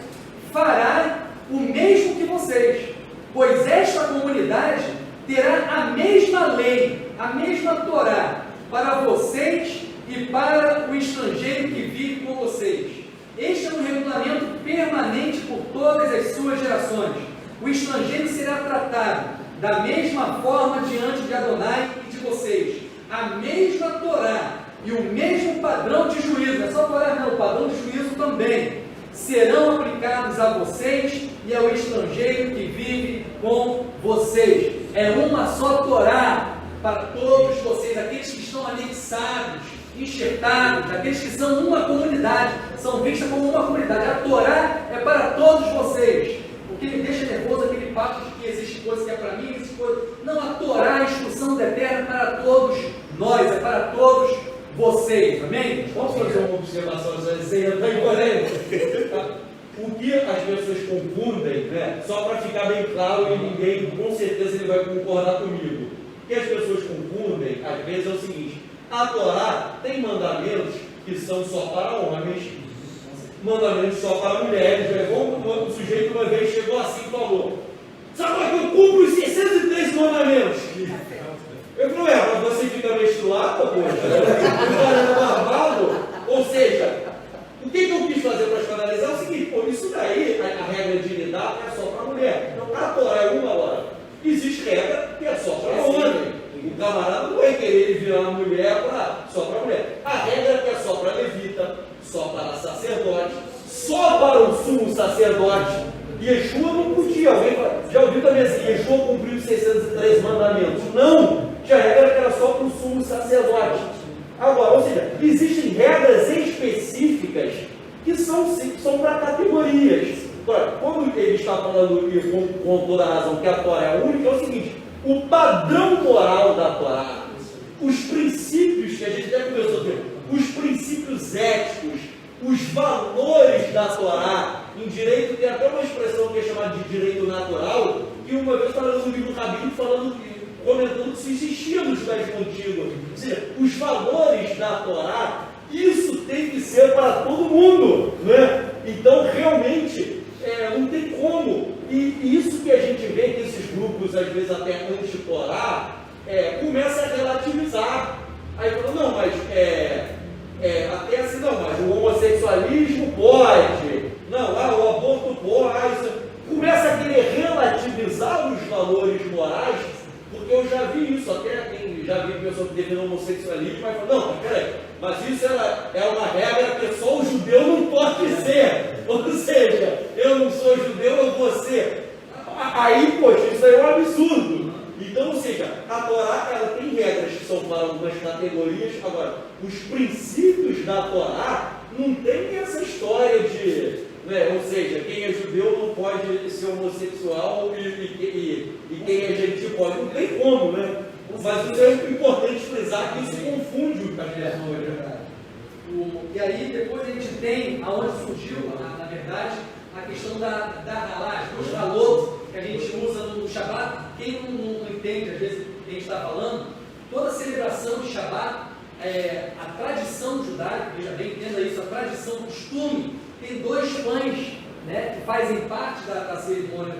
fará o mesmo que vocês, pois esta comunidade terá a mesma lei, a mesma Torá, para vocês e para o estrangeiro que vive com vocês. Este é um regulamento permanente por todas as suas gerações. O estrangeiro será tratado da mesma forma diante de Adonai e de vocês. A mesma Torá e o mesmo padrão de juízo, não é só Torá não, o padrão de juízo também, serão aplicados a vocês e ao estrangeiro que vive com vocês. É uma só Torá para todos vocês, aqueles que estão anexados, enxertados, aqueles que são uma comunidade, são vistos como uma comunidade. A Torá é para todos vocês. O que me deixa nervoso é aquele papo de que existe coisa que é para mim, existe coisa... Não, a Torá, a instrução do Eterno é para todos nós, é para todos vocês, amém? Posso fazer uma observação sem entrar em polêmica? O que as pessoas confundem, né? Só para ficar bem claro e ninguém, com certeza, ele vai concordar comigo. O que as pessoas confundem, às vezes, é o seguinte: a Torá tem mandamentos que são só para homens, mandamentos só para mulheres. O sujeito uma vez chegou assim e falou: sabe que eu cumpro os 603 mandamentos? Eu falei: mas você fica menstruada, poxa? Ou seja, o que eu quis fazer para escandalizar é o seguinte: pô, isso daí, a regra de lidar é só para mulher. Então, a Torá é uma hora. Existe regra que é só para homem. O camarada não vai querer virar uma mulher só para mulher. A regra que é só para levita, só para sacerdote, só para o sumo sacerdote. Yeshua não podia. Alguém já ouviu também assim: Yeshua cumpriu os 603 mandamentos? Não! Tinha regra que era só para o sumo sacerdote. Agora, ou seja, existem regras específicas que são para categorias. Agora, quando ele está falando, e com toda a razão, que a Torá é única, é o seguinte: o padrão moral da Torá, os princípios que a gente já começou a ver, os princípios éticos, os valores da Torá. Em direito tem até uma expressão que é chamada de direito natural, que uma vez estava lendo um livro rabínico comentando que isso existia no judaísmo antigo. Ou seja, os valores da Torá, isso tem que ser para todo mundo, né? Então, realmente, não tem como. E isso que a gente vê que esses grupos, às vezes até anti-Torá, começa a relativizar. Aí falou: não, mas até assim, não, mas o homossexualismo pode, não, o aborto pode, isso. Começa a querer relativizar os valores morais, porque eu já vi isso, até quem já vi pessoa que defende o homossexualismo, mas fala: não, mas peraí, mas isso é uma regra que só o judeu não pode ser. Ou seja, eu não sou judeu, eu vou ser. Aí, poxa, isso aí é um absurdo. Então, ou seja, a Torá, ela tem regras que são para algumas categorias. Agora, os princípios da Torá não tem essa história de, né, ou seja, quem é judeu não pode ser homossexual e quem é gentil pode. Não tem como, né? Mas isso é importante frisar que isso confunde as pessoas. E aí, depois a gente tem, aonde surgiu, na verdade, a questão da halá, dos valores que a gente usa no Shabat. Quem não entende, às vezes, o que a gente está falando, toda celebração de Shabat, a tradição judaica, veja bem, entenda isso, a tradição, o costume, tem 2 pães, né, que fazem parte da cerimônia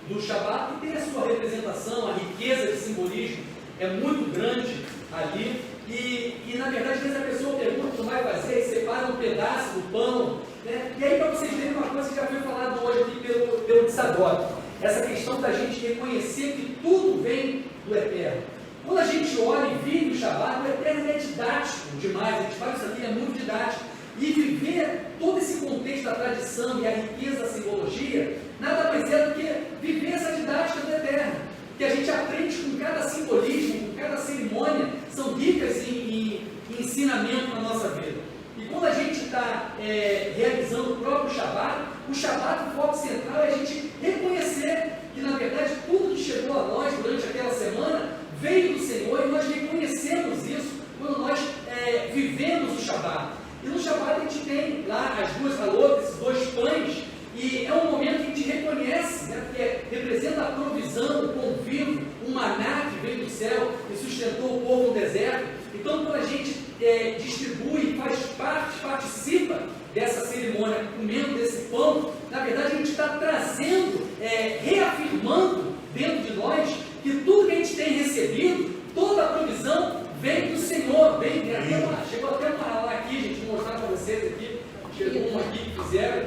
do Shabat, que tem a sua representação, a riqueza de simbolismo é muito grande ali. E na verdade, às vezes a pessoa pergunta o que vai fazer, separa um pedaço do pão, né? E aí, para vocês verem uma coisa que já foi falado hoje aqui pelo Tzaddok, essa questão da gente reconhecer que tudo vem do Eterno. Quando a gente olha e vive o Shabat, o Eterno é didático, de demais, a gente faz isso aqui, é muito didático. E viver todo esse contexto da tradição e a riqueza da simbologia, nada mais é do que viver essa didática do Eterno, que a gente aprende com cada simbolismo, com cada cerimônia, são ricas em ensinamento na nossa vida. E quando a gente está realizando o próprio Shabat, o foco central é a gente reconhecer que, na verdade, tudo que chegou a nós durante aquela semana veio do Senhor, e nós reconhecemos isso quando nós vivemos o Shabat. E no Shabat a gente tem lá as duas halotas, esses dois pães, e é um momento que a gente reconhece, né, porque representa a provisão, o convívio, um maná que veio do céu e sustentou o povo no deserto. Então, quando a gente distribui, faz parte, participa dessa cerimônia, comendo desse pão, na verdade a gente está trazendo, reafirmando dentro de nós que tudo que a gente tem recebido, toda a provisão, vem do Senhor, chegou até uma lá aqui, gente, vou mostrar para vocês aqui, chegou uma aqui que fizeram.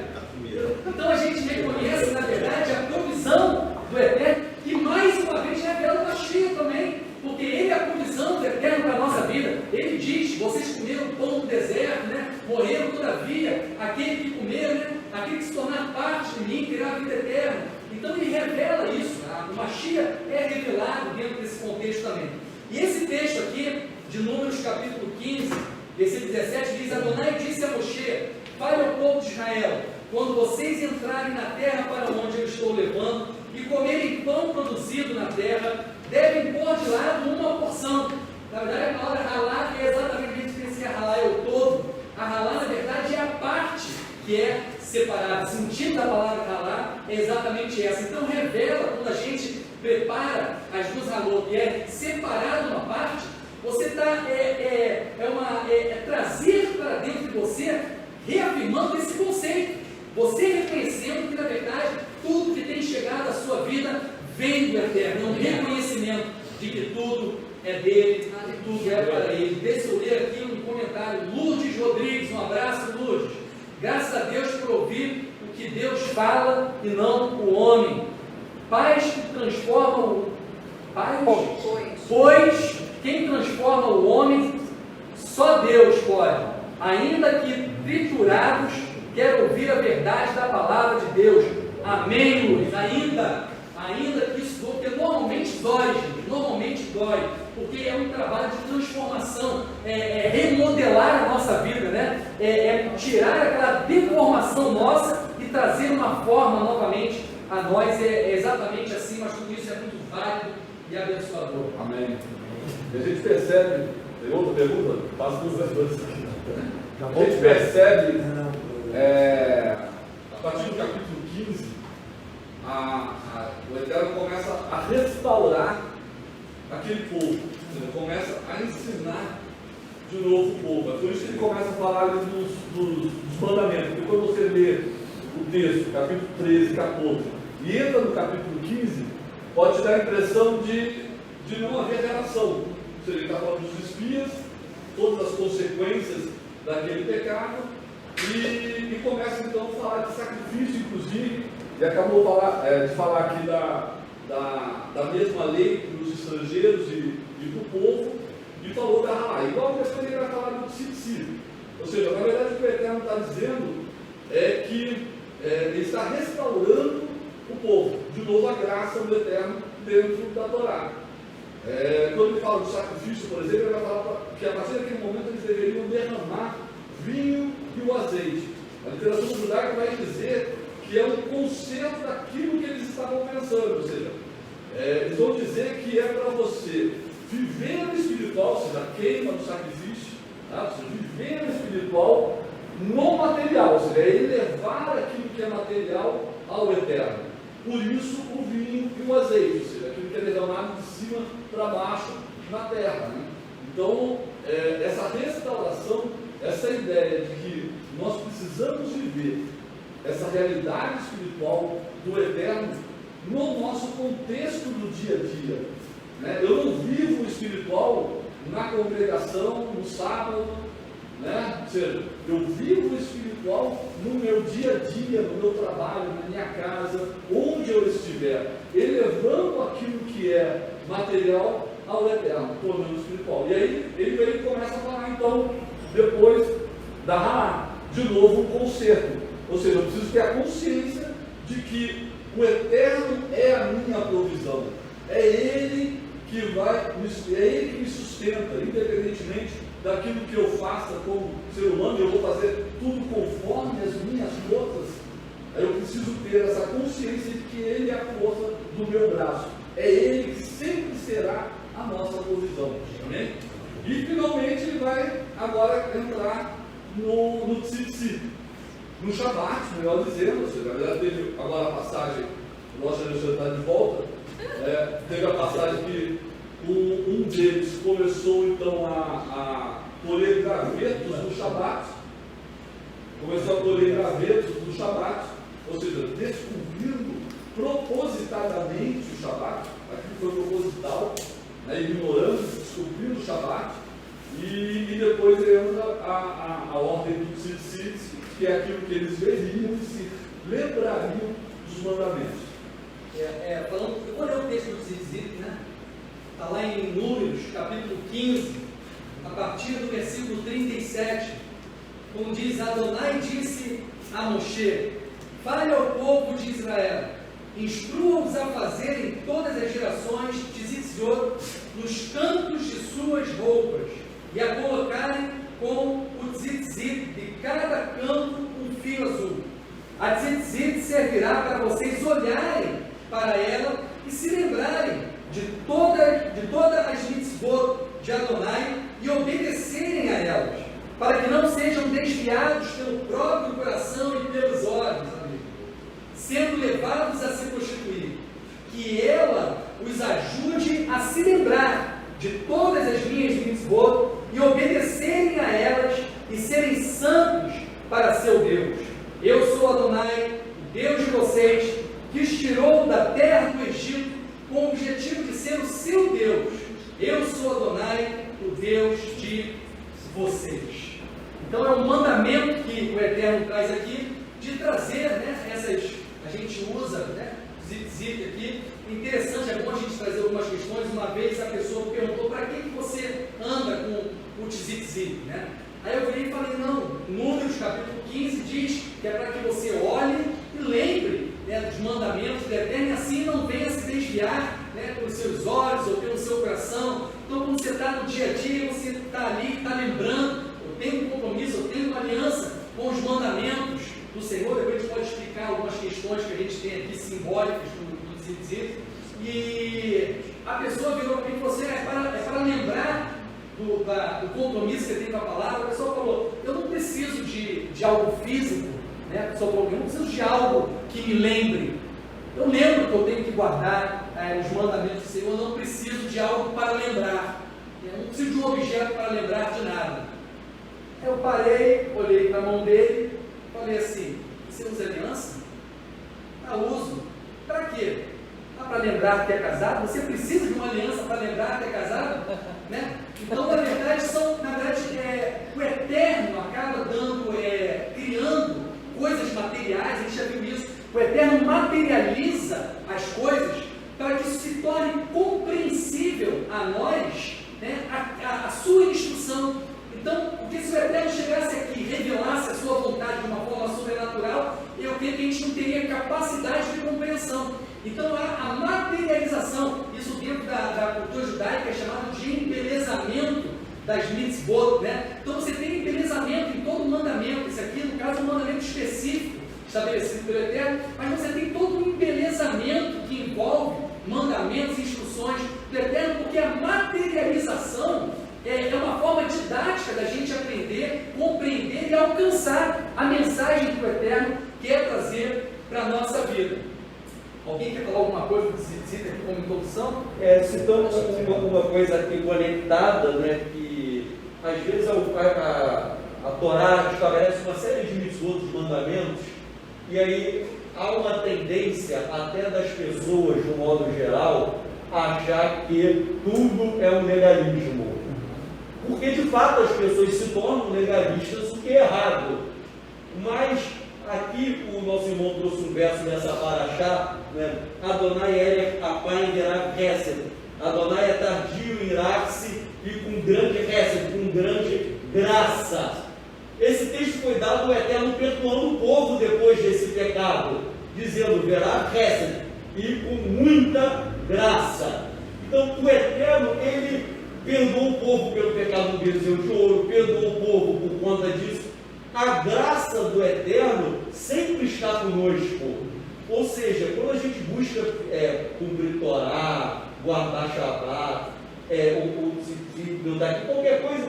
Então a gente reconhece, na verdade, a provisão do Eterno, que mais uma vez revela o Mashiach também, porque Ele é a provisão do Eterno para a nossa vida. Ele diz: vocês comeram o pão do deserto, né? Morreram todavia, aquele que comer, né? Aquele que se tornar parte de mim terá a vida eterna. Então Ele revela isso, o Mashiach é revelado dentro desse contexto também. E esse texto aqui, de Números capítulo 15, versículo 17, diz: Adonai disse a Moshe: fale ao povo de Israel, quando vocês entrarem na terra para onde eu estou levando, e comerem pão produzido na terra, devem pôr de lado uma porção. Na verdade, a palavra ralá é exatamente o que a gente pensa que a ralá é o todo. A ralá, na verdade, é a parte que é separada. O sentido da palavra ralá é exatamente essa. Então, revela, quando a gente prepara as duas ralô, que é separado uma parte, você está trazer para dentro de você, reafirmando esse conceito. Você reconhecendo que, na verdade, tudo que tem chegado à sua vida vem do Eterno. É um reconhecimento de que tudo é dele e tudo é para ele. Deixa eu ler aqui um comentário. Lourdes Rodrigues, um abraço, Lourdes. Graças a Deus por ouvir o que Deus fala e não o homem. Pais que transformam pois quem transforma o homem, só Deus pode. Ainda que triturados, quero ouvir a verdade da palavra de Deus. Amém, Luiz. Ainda que isso doa, porque normalmente dói, gente, normalmente dói, porque é um trabalho de transformação, remodelar a nossa vida, né? Tirar aquela deformação nossa e trazer uma forma novamente a nós. É exatamente assim, mas tudo isso é muito válido e abençoador. Amém. E a gente percebe, tem outra pergunta? Faço duas coisas aqui. A gente percebe, a partir do capítulo 15, o Eterno começa a restaurar aquele povo, ele começa a ensinar de novo o povo. É por isso que ele começa a falar ali dos mandamentos. Porque quando você lê o texto, capítulo 13, 14, e entra no capítulo 15, pode te dar a impressão de não haver relação. Ou seja, ele está falando dos espias, todas as consequências daquele pecado, e começa então a falar de sacrifício, inclusive, e acabou de falar aqui da mesma lei para os estrangeiros e para o povo, e falou da Halá. Igual depois ele vai falar do Tzitzit. Ou seja, na verdade o que o Eterno está dizendo é que ele está restaurando o povo, de novo a graça do Eterno dentro da Torá. Quando ele fala do sacrifício, por exemplo, ele vai falar que a partir daquele momento eles deveriam derramar vinho e o azeite. A literatura judaica vai dizer que é um conceito daquilo que eles estavam pensando, ou seja, eles vão dizer que é para você viver no espiritual, ou seja, a queima do sacrifício, tá? Ou seja, viver no espiritual no material, ou seja, elevar aquilo que é material ao Eterno. Por isso o vinho e o azeite, ou seja, aquilo que é derramado de cima para baixo na terra, né? Então, essa restauração, essa ideia de que nós precisamos viver essa realidade espiritual do Eterno no nosso contexto do dia a dia, né? Eu não vivo o espiritual na congregação, no sábado, né? Ou seja, eu vivo o espiritual no meu dia a dia, no meu trabalho, na minha casa, onde eu estiver, elevando aquilo que é material ao Eterno, tornando espiritual. E aí ele começa a falar então depois dá de novo um conserto. Ou seja, eu preciso ter a consciência de que o Eterno é a minha provisão. É Ele que me sustenta, independentemente daquilo que eu faça como ser humano. Eu vou fazer tudo conforme as minhas forças. Eu preciso ter essa consciência de que Ele é a força do meu braço. É Ele que sempre será a nossa provisão. Amém? E finalmente ele vai agora entrar no Tzitzit, no Shabat, melhor dizendo. Ou seja, já teve agora a passagem, o nosso Alexandre está de volta, teve a passagem que um deles começou então a colher gravetos do Shabat, começou a colher gravetos do Shabat, ou seja, descobrindo propositadamente o Shabat, aquilo foi proposital, ignorando, descobrindo o Shabat, e depois entra a ordem do Tzitzit, que é aquilo que eles veriam e se lembrariam dos mandamentos. Eu vou ler o texto do Tzitzit, né? Está lá em Números, capítulo 15, a partir do versículo 37, como diz: Adonai disse a Moshe: fale ao povo de Israel, instrua-os a fazerem todas as gerações Tzitzit nos cantos de suas roupas, e a colocarem com o Tzitzit de cada canto um fio azul. A Tzitzit servirá para vocês olharem para ela e se lembrarem de todas as mitzvot de Adonai e obedecerem a elas, para que não sejam desviados pelo próprio coração e pelos olhos, sendo levados a se prostituir, que ela os ajude a se lembrar de todas as minhas mitzvot e obedecerem a elas e serem santos para seu Deus. Eu sou Adonai, o Deus de vocês, que os tirou da terra do Egito com o objetivo de ser o seu Deus. Eu sou Adonai, o Deus de vocês. Então é um mandamento que o Eterno traz aqui, de trazer, a gente usa, Tzitzit aqui. Interessante, é bom a gente trazer algumas questões. Uma vez a pessoa perguntou: para que você anda com o Tzitzit, Aí eu virei e falei: não, Números capítulo 15 diz que é para que você olhe e lembre dos mandamentos do Eterno, e assim não venha se desviar pelos seus olhos ou pelo seu coração. Então, quando você está no dia a dia, você está ali, está lembrando: eu tenho um compromisso, eu tenho uma aliança com os mandamentos do Senhor. Depois a gente pode explicar algumas questões que a gente tem aqui simbólicas do Tzitzit. E a pessoa virou para mim e falou assim: é para lembrar do compromisso que você tem com a palavra. A pessoa falou: eu não preciso de algo físico, a pessoa falou: eu não preciso de algo que me lembre. Eu lembro que eu tenho que guardar os mandamentos do Senhor, eu não preciso de algo para lembrar. Eu não preciso de um objeto para lembrar de nada. Eu parei, olhei para a mão dele, falei assim: você usa aliança? Uso. Para quê? Para lembrar que é casado? Você precisa de uma aliança para lembrar que é casado? Então, na verdade, o Eterno acaba criando coisas materiais. A gente já viu isso. O Eterno materializa as coisas para que isso se torne compreensível a nós, a sua instrução. Então, porque se o Eterno chegasse aqui e revelasse a sua vontade de uma forma sobrenatural, eu creio que a gente não teria capacidade de compreensão. Então, a materialização, isso dentro da cultura judaica é chamado de embelezamento das mitzvot, Então, você tem embelezamento em todo mandamento. Isso aqui, no caso, é um mandamento específico, estabelecido pelo Eterno, mas você tem todo um embelezamento que envolve mandamentos e instruções do Eterno, porque a materialização é uma forma didática da gente aprender, compreender e alcançar a mensagem que o Eterno quer trazer para a nossa vida. Alguém quer falar alguma coisa do Tzitzit aqui como introdução? Citamos uma coisa aqui conectada, que às vezes a Torá estabelece uma série de mitzvot, de mandamentos, e aí há uma tendência até das pessoas, de um modo geral, a achar que tudo é um legalismo. Porque de fato as pessoas se tornam legalistas, o que é errado. Mas aqui o nosso irmão trouxe um verso nessa paraxá, Adonai é apai em Irav Hesed. Adonai é tardio em irar-se e com grande Hesed, com grande graça. Esse texto foi dado ao Eterno perdoando o povo depois desse pecado, dizendo, verá chesed, e com muita graça. Então, o Eterno, ele perdoou o povo pelo pecado do bezerro de ouro, perdoou o povo por conta disso. A graça do Eterno sempre está conosco. Ou seja, quando a gente busca cumprir Torá, guardar Shabbat, qualquer coisa,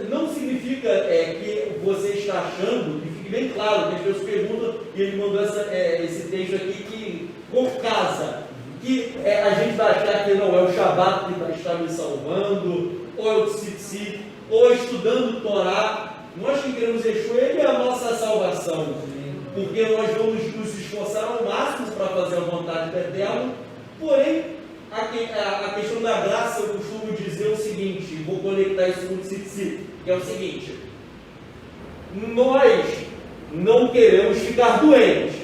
não significa que você está achando, que fique bem claro, que as pessoas perguntam, e ele mandou esse texto aqui, que por casa, que a gente vai achar que não é o Shabbat que está me salvando, ou é o Tzitzit, ou estudando Torá. Nós que queremos Yeshua, ele é a nossa salvação, porque nós vamos nos esforçar ao máximo para fazer a vontade do Eterno. Porém, a questão da graça, eu costumo dizer o seguinte, vou conectar isso com o Tzitzit, que é o seguinte: nós não queremos ficar doentes,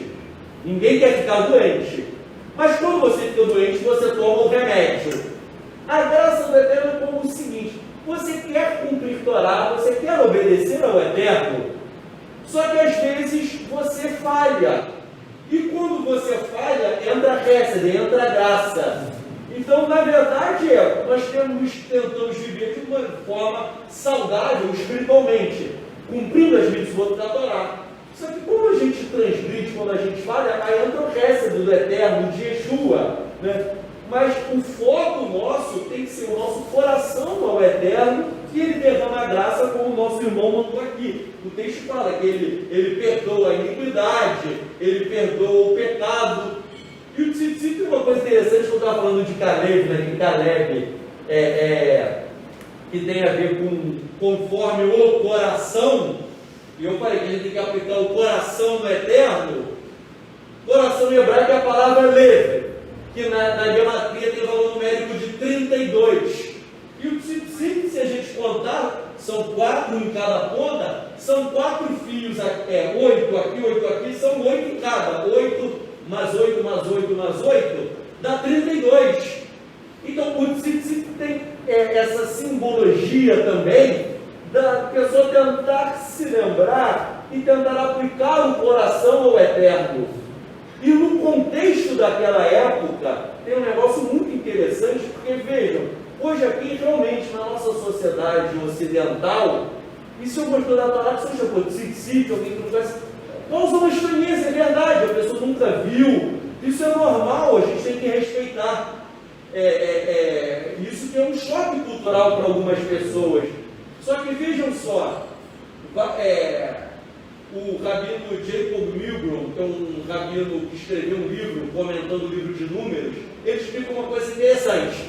ninguém quer ficar doente, mas quando você fica doente, você toma o remédio. A graça do Eterno é como o seguinte: você quer cumprir Torá, você quer obedecer ao Eterno, só que às vezes você falha, e quando você falha, entra a chesed, entra a graça. Então, na verdade, nós tentamos viver de uma forma saudável espiritualmente, cumprindo as mitzvot da Torá. Só que quando a gente transgride, quando a gente falha, aí entra o chesed do Eterno, de Yeshua, né? Mas o foco nosso tem que ser o nosso coração ao Eterno, e ele derrama a graça, como o nosso irmão mandou aqui. O texto fala que ele perdoa a iniquidade, ele perdoa o pecado. E o Tzitzit tem uma coisa interessante, que eu estava falando de Caleb, né? Que Caleb que tem a ver com conforme o coração, e eu falei que a gente tem que aplicar o coração no Eterno. Coração em hebraico é a palavra lev, que na gematria tem valor numérico de 32. E o Tzitzit, se a gente contar, são 4 em cada ponta, são 4 fios, 8 aqui, 8 aqui, são 8 em cada, 8 mais 8, mais 8, mais 8, dá 32. Então o Tzitzit tem essa simbologia também, da pessoa tentar se lembrar e tentar aplicar o coração ao Eterno. E no contexto daquela época, tem um negócio muito interessante, porque vejam, hoje aqui realmente na nossa sociedade ocidental, e se eu gostou da Torá, que seja por Tzitzit, alguém que não conhece, causa uma estranheza, é verdade, a pessoa nunca viu, isso é normal, a gente tem que respeitar. Isso que é um choque cultural para algumas pessoas. Só que vejam só, o rabino Jacob Milgrom, que é um rabino que escreveu um livro comentando o livro de Números, ele explica uma coisa interessante.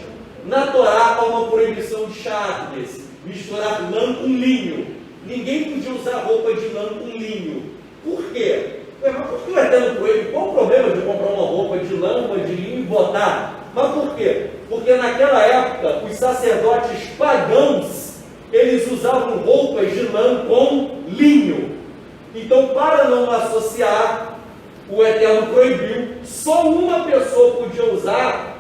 Na Torá há uma proibição de shatnez, misturar lã com linho. Ninguém podia usar roupa de lã com linho. Por quê? Mas por que o Eterno proíbe? Qual o problema de comprar uma roupa de lã, uma de linho e botar? Mas por quê? Porque naquela época os sacerdotes pagãos, eles usavam roupas de lã com linho. Então, para não associar, o Eterno proibiu. Só uma pessoa podia usar,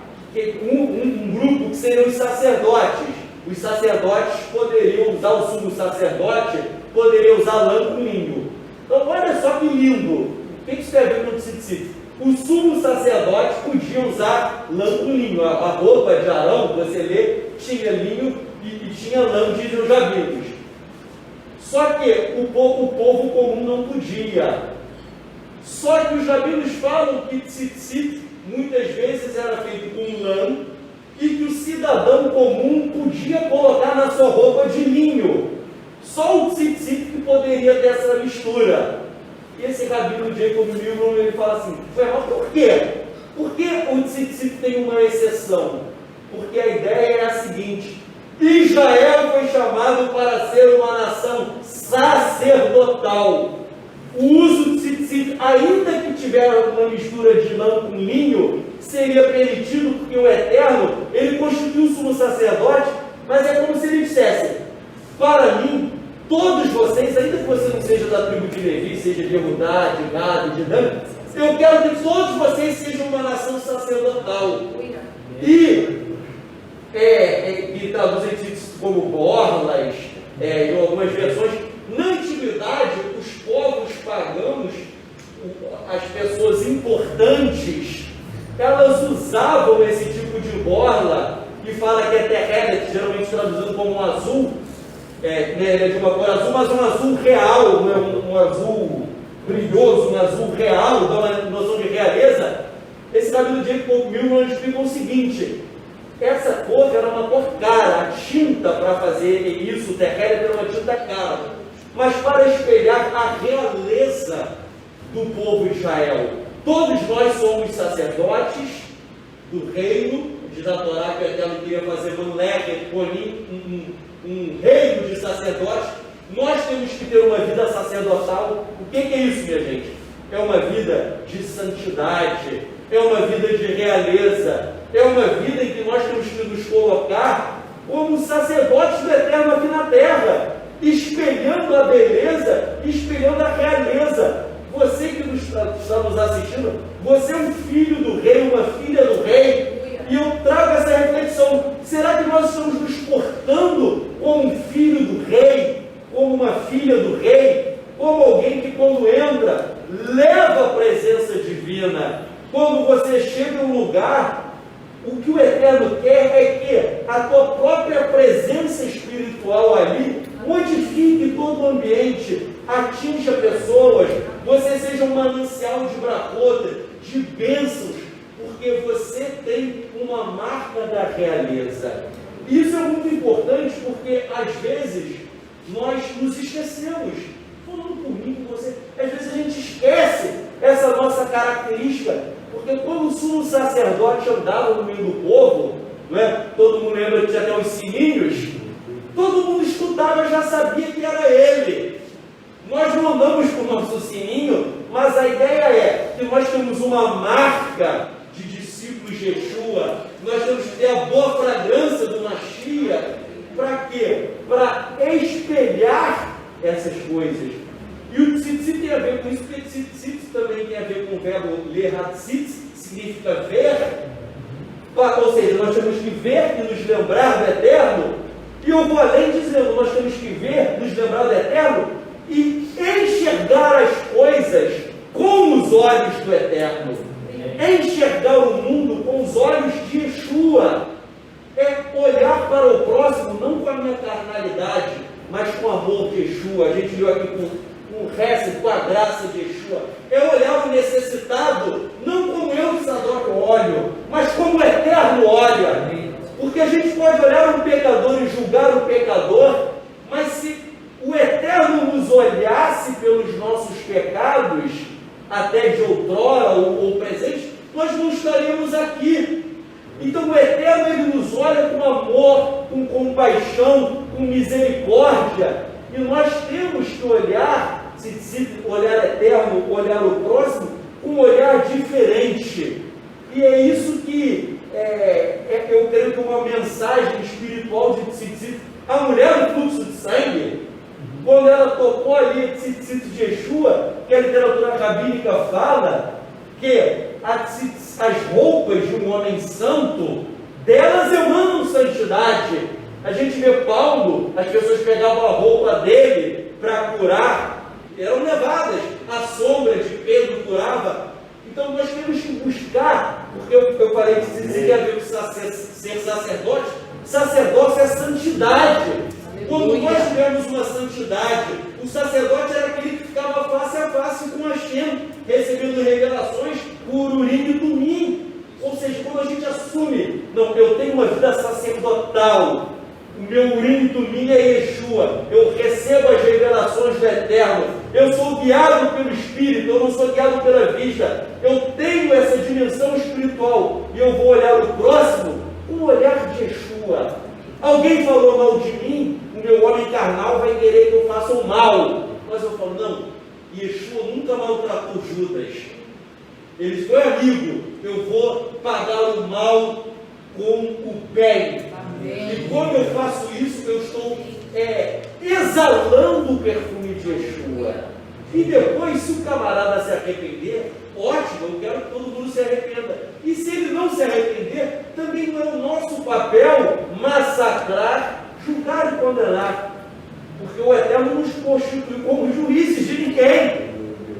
um grupo que seriam os sacerdotes. Os sacerdotes poderiam usar, o sumo sacerdote poderia usar lã com linho. Então, olha só que lindo. O que isso tem a ver com o Tzitzit? O sumo sacerdote podia usar lã com linho. A roupa de Arão, você lê, tinha linho e tinha lã, dizem os rabinos. Só que o povo comum não podia. Só que os rabinos falam que Tzitzit muitas vezes era feito com lã e que o cidadão comum podia colocar na sua roupa de linho. Só o Tzitzit que poderia ter essa mistura. E esse rabino Jacob Milgrom, ele fala assim, mas por quê? Por que o Tzitzit tem uma exceção? Porque a ideia é a seguinte: Israel foi chamado para ser uma nação sacerdotal. O uso de Tzitzit, ainda que tiver uma mistura de lã com linho, seria permitido, porque o Eterno, ele constituiu o sumo sacerdote, mas é como se ele dissesse: para mim, todos vocês, ainda que você não seja da tribo de Levi, seja de Judá, de Gad, de Dan, eu quero que todos vocês sejam uma nação sacerdotal. E que traduzem como borlas, em algumas versões. Na antiguidade, os povos pagãos, as pessoas importantes, elas usavam esse tipo de borla, que fala que é terrena, geralmente traduzido como um azul, é de uma cor azul, mas um azul real, um azul brilhoso, um azul real, dá uma noção de realeza. Esse Rabino Jacob Milman explica o seguinte: essa cor era uma cor cara, a tinta para fazer isso, o terreno era uma tinta cara, mas para espelhar a realeza do povo de Israel. Todos nós somos sacerdotes do reino de Torá, que até queria fazer um reino de sacerdotes. Nós temos que ter uma vida sacerdotal. O que é isso, minha gente? É uma vida de santidade, é uma vida de realeza, é uma vida em que nós temos que nos colocar como sacerdotes do Eterno aqui na terra, espelhando a beleza, espelhando a realeza. Você que está nos assistindo, você é um filho do rei, uma filha do rei, e eu trago essa reflexão: será que nós estamos nos portando como um filho do rei, como uma filha do rei, como alguém que quando entra, leva a presença divina? Quando você chega em um lugar, o que o Eterno quer é que a tua própria presença espiritual ali modifique todo o ambiente, atinja pessoas, você seja um manancial de bracota, de bênçãos, porque você tem uma marca da realeza. Isso é muito importante, porque às vezes nós nos esquecemos. Falando por mim, com você, às vezes a gente esquece essa nossa característica, porque quando o sumo sacerdote andava no meio do povo, não é? Todo mundo lembra que tinha até os sininhos, todo mundo escutava, já sabia que era ele. Nós não andamos com o nosso sininho, mas a ideia é que nós temos uma marca de discípulos de Yeshua, nós temos que ter a boa fragrância do Mashiach. Para quê? Para espelhar essas coisas. E o tzitzit tem a ver com isso, porque tzitzit também tem a ver com o verbo lehatzitz, significa ver. Ou seja, nós temos que ver e nos lembrar do Eterno. E eu vou além dizendo, nós temos que ver, nos lembrar do Eterno e enxergar as coisas com os olhos do Eterno. Enxergar o mundo com os olhos de Yeshua. É olhar para o próximo, não com a minha carnalidade, mas com o amor de Yeshua. A gente viu aqui com o resto, com a graça de Yeshua. É olhar o necessitado, não como eu, Sadoc, olho, mas como o Eterno olha. Porque a gente pode olhar um pecador e julgar o pecador, mas se o Eterno nos olhasse pelos nossos pecados, até de outrora ou presente, nós não estaríamos aqui. Então o Eterno, ele nos olha com amor, com compaixão, com misericórdia, e nós temos que olhar, se olhar Eterno, olhar o próximo, com um olhar diferente. E é isso que eu creio que é uma mensagem espiritual de Tzitzit. A mulher do fluxo de sangue, quando ela tocou ali Tzitzit de Yeshua, que a literatura rabínica fala que as roupas de um homem santo, delas emanam santidade. A gente vê Paulo, as pessoas pegavam a roupa dele para curar, eram levadas, a sombra de Pedro curava. Então nós temos que buscar, porque eu falei que se tem a ver com ser sacerdote, sacerdócio é santidade. Quando nós tivemos uma santidade, o sacerdote era aquele que ficava face a face com Hashem, recebendo revelações por Urim e Tumim. Ou seja, quando a gente assume, não, eu tenho uma vida sacerdotal, o meu Urim e Tumim é Yeshua, eu recebo as revelações do Eterno, eu sou guiado pelo Espírito, eu não sou guiado pela vista, eu tenho essa dimensão espiritual, e eu vou olhar o próximo com o olhar de Yeshua. Alguém falou mal de mim, o meu homem carnal vai querer que eu faça o mal, mas eu falo, não, Yeshua nunca maltratou Judas, ele foi amigo, eu vou pagar o mal com o bem. Amém. E quando eu faço isso, eu estou exalando o perfume de Yeshua. E depois, se o camarada se arrepender, ótimo, eu quero que todo mundo se arrependa. E se ele não se arrepender, também não é o nosso papel massacrar, julgar e condenar. não nos constitui como juízes de ninguém.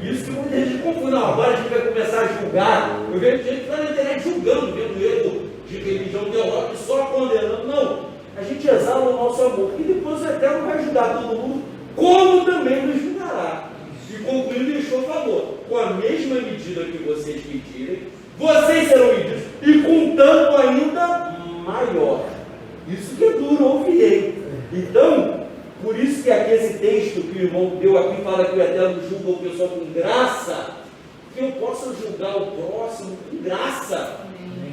Isso que muita gente confunde. Não, agora a gente vai começar a julgar. Eu vejo gente que está na internet julgando, vendo erro de religião teológica e só condenando. Não, a gente exala o nosso amor, e depois o Eterno vai ajudar todo mundo, como também nos julgará. E concluindo, deixou favor: com a mesma medida que vocês medirem, vocês serão medidos, e com tanto ainda maior. Isso que é duro ouvir. Então, por isso que aqui esse texto que o irmão deu aqui fala que o Eterno julga o pessoal com graça, que eu possa julgar o próximo com graça.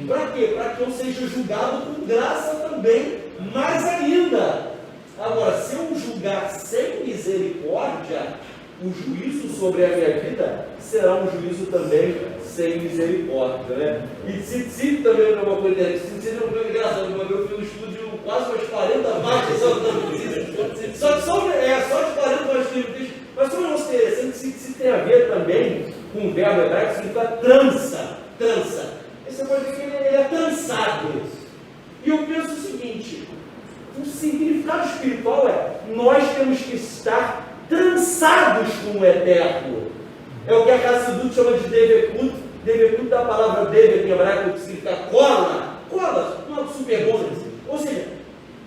Para quê? Para que eu seja julgado com graça também, mais ainda. Agora, se eu julgar sem misericórdia, o juízo sobre a minha vida será um juízo também sem misericórdia, né? E Tzitzit também é uma coisa interessante. Tzitzit é uma coisa engraçada. Uma vez eu fui no estúdio quase umas 40 vagas só de 40 vagas. Mas como é um interessante, Tzitzit tem a ver também com um verbo hebraico que significa trança. Aí você pode ver que ele é trançado. E eu penso o seguinte: o significado espiritual é: nós temos que estar trançados com o Eterno. É o que a Hassidut chama de devekut. Devekut da palavra deve em hebraico, que significa cola, não é super bom. Ou seja,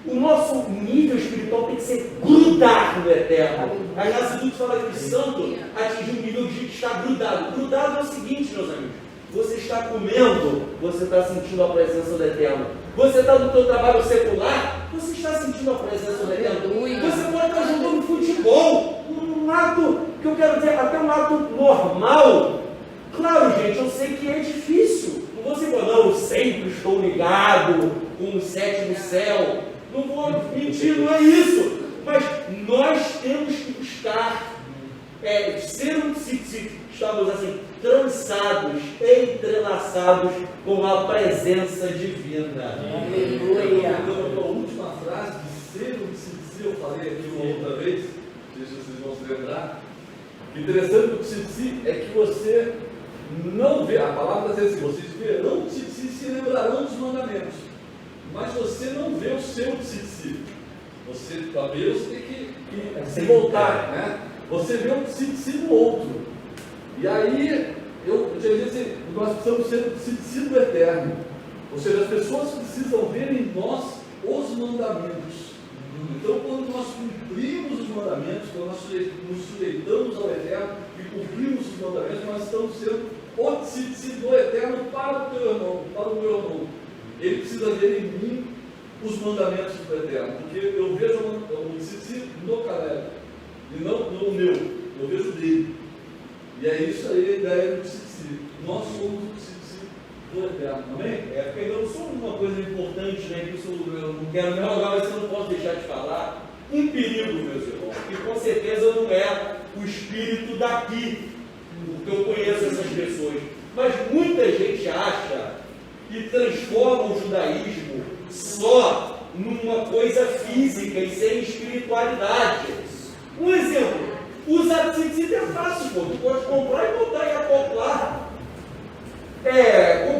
o nosso nível espiritual tem que ser grudar no Eterno. A Hassidut fala que o santo atingiu um nível de estar grudado. Grudado é o seguinte, meus amigos: você está comendo, você está sentindo a presença do Eterno. Você está no seu trabalho secular, você está sentindo a presença do Eterno. Você pode estar jogando futebol, um ato, que eu quero dizer, até um ato normal. Claro, gente, eu sei que é difícil. Não vou dizer, não, eu sempre estou ligado com o sétimo céu. Não vou mentir, não é isso. Mas nós temos que buscar ser um tzitzit, estamos assim, trançados, entrelaçados com a presença divina. Aleluia! A última frase de ser um tzitzit, eu falei aqui uma outra vez, não sei se vocês vão se lembrar. O interessante do tzitzit é que você não vê, a palavra está dizendo assim: vocês verão o tzitzit e se lembrarão dos mandamentos, mas você não vê o seu tzitzit. Você, para ver, você tem que se voltar, né? Você vê o tzitzit do outro. E aí, eu tinha dito assim: nós precisamos ser o tzitzit do Eterno. Ou seja, as pessoas precisam ver em nós os mandamentos. Então, quando nós cumprimos os mandamentos, quando nós nos sujeitamos ao Eterno e cumprimos os mandamentos, nós estamos sendo o tzitzit do Eterno para o teu irmão, para o meu irmão. Ele precisa ver em mim os mandamentos do Eterno, porque eu vejo o tzitzit no Caleb e não no meu, eu vejo dele. E é isso aí a ideia do tzitzit. Nós somos o tzitzit do Eterno, amém? Pegando só uma coisa importante, né, que eu não quero nem agora, mas eu não posso deixar de falar. Um perigo, meus irmãos, que com certeza não é o espírito daqui, porque eu conheço essas pessoas, mas muita gente acha e transforma o judaísmo só numa coisa física e sem espiritualidade. Um exemplo: usar tzitzit é fácil, pô. Tu pode comprar e botar em acoplar.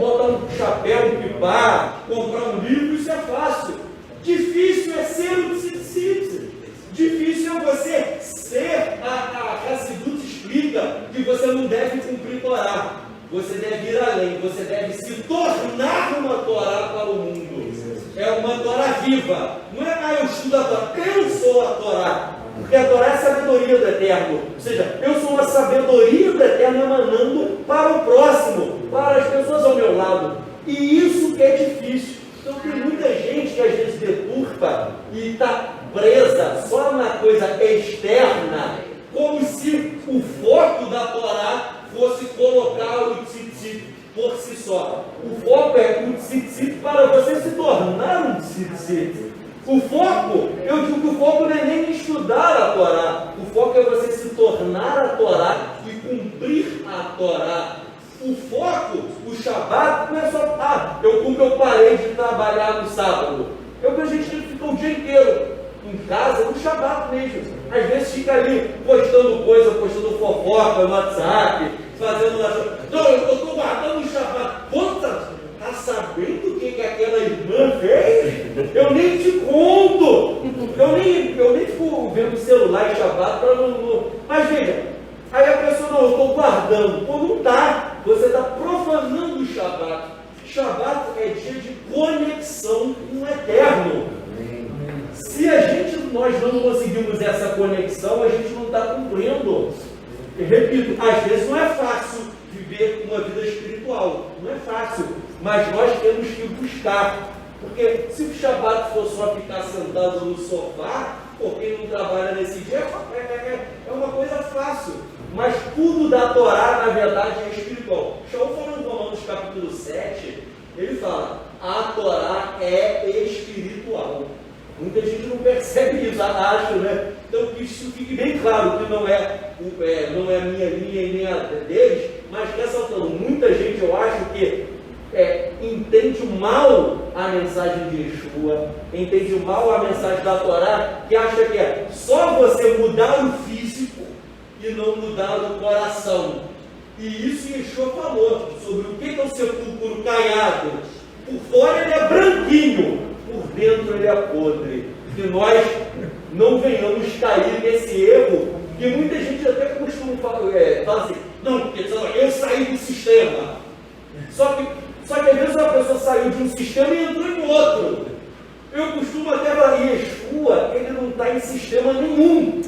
Botar um chapéu, um pipá, comprar um livro, isso é fácil. Difícil é ser o tzitzit. Difícil é você ser, a Hassidut explica que você não deve cumprir Torá. Você deve ir além, você deve se tornar uma Torá para o mundo. É uma Torá viva. Não é, eu estudo a Torá, eu sou a Torá. Porque a Torá é a sabedoria do Eterno. Ou seja, eu sou uma sabedoria do Eterno emanando para o próximo, para as pessoas ao meu lado. E isso que é difícil. Então tem muita gente que às vezes deturpa e está presa só na coisa externa, como se o foco da Torá fosse colocar o tzitzit por si só. O foco é o tzitzit para você se tornar um tzitzit. O foco, eu digo que o foco não é nem estudar a Torá. O foco é você se tornar a Torá e cumprir a Torá. O foco, o Shabat, não é só, eu parei de trabalhar no sábado. Eu vejo gente que fica o dia inteiro em casa, no Shabat mesmo. Às vezes fica ali postando coisa, postando fofoca no WhatsApp, fazendo lá. Não, eu estou guardando o Shabat. Puta, tá sabendo o que aquela irmã fez? Eu nem te conto. Eu nem fico vendo o celular em Shabat para não. Mas veja, aí a pessoa, não, eu estou guardando. Pô, não está. Você está profanando o Shabat. Shabat é dia de conexão com o Eterno. Se nós não conseguimos essa conexão, a gente não está cumprindo. Eu repito, às vezes não é fácil viver uma vida espiritual. Não é fácil. Mas nós temos que buscar. Porque se o Shabat for só ficar sentado no sofá, ou quem não trabalha nesse dia, é uma coisa fácil. Mas tudo da Torá, na verdade, é espiritual. Shaul falou em Romanos capítulo 7, ele fala, a Torá é espiritual. Muita gente não percebe isso, acha, né? Então que isso fique bem claro, que não é minha linha e nem a deles, mas ressaltando, muita gente, eu acho que entende mal a mensagem de Yeshua, entende mal a mensagem da Torá, que acha que é só você mudar o físico e não mudar o coração. E isso Yeshua falou sobre o que é o sepulcro caiado. Por fora ele é branquinho, por dentro ele é podre. Que nós não venhamos cair nesse erro, que muita gente até costuma falar assim, não, porque eu saí do sistema. Só que às vezes uma pessoa saiu de um sistema e entrou em outro. Eu costumo até falar, Yeshua, ele não está em sistema nenhum.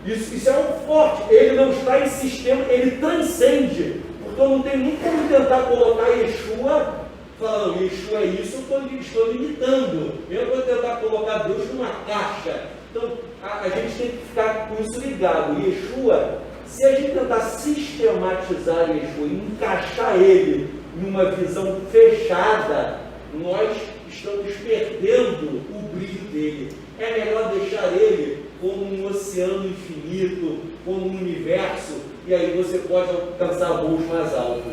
Isso é um forte, ele não está em sistema, ele transcende. Porque eu não tenho nem como tentar colocar Yeshua, falando, Yeshua é isso, eu estou limitando. Eu vou tentar colocar Deus numa caixa. Então, a gente tem que ficar com isso ligado. Yeshua, se a gente tentar sistematizar Yeshua e encaixar ele numa visão fechada, nós estamos perdendo o brilho dele. É melhor deixar ele como um oceano infinito, como um universo, e aí você pode alcançar voos mais altos.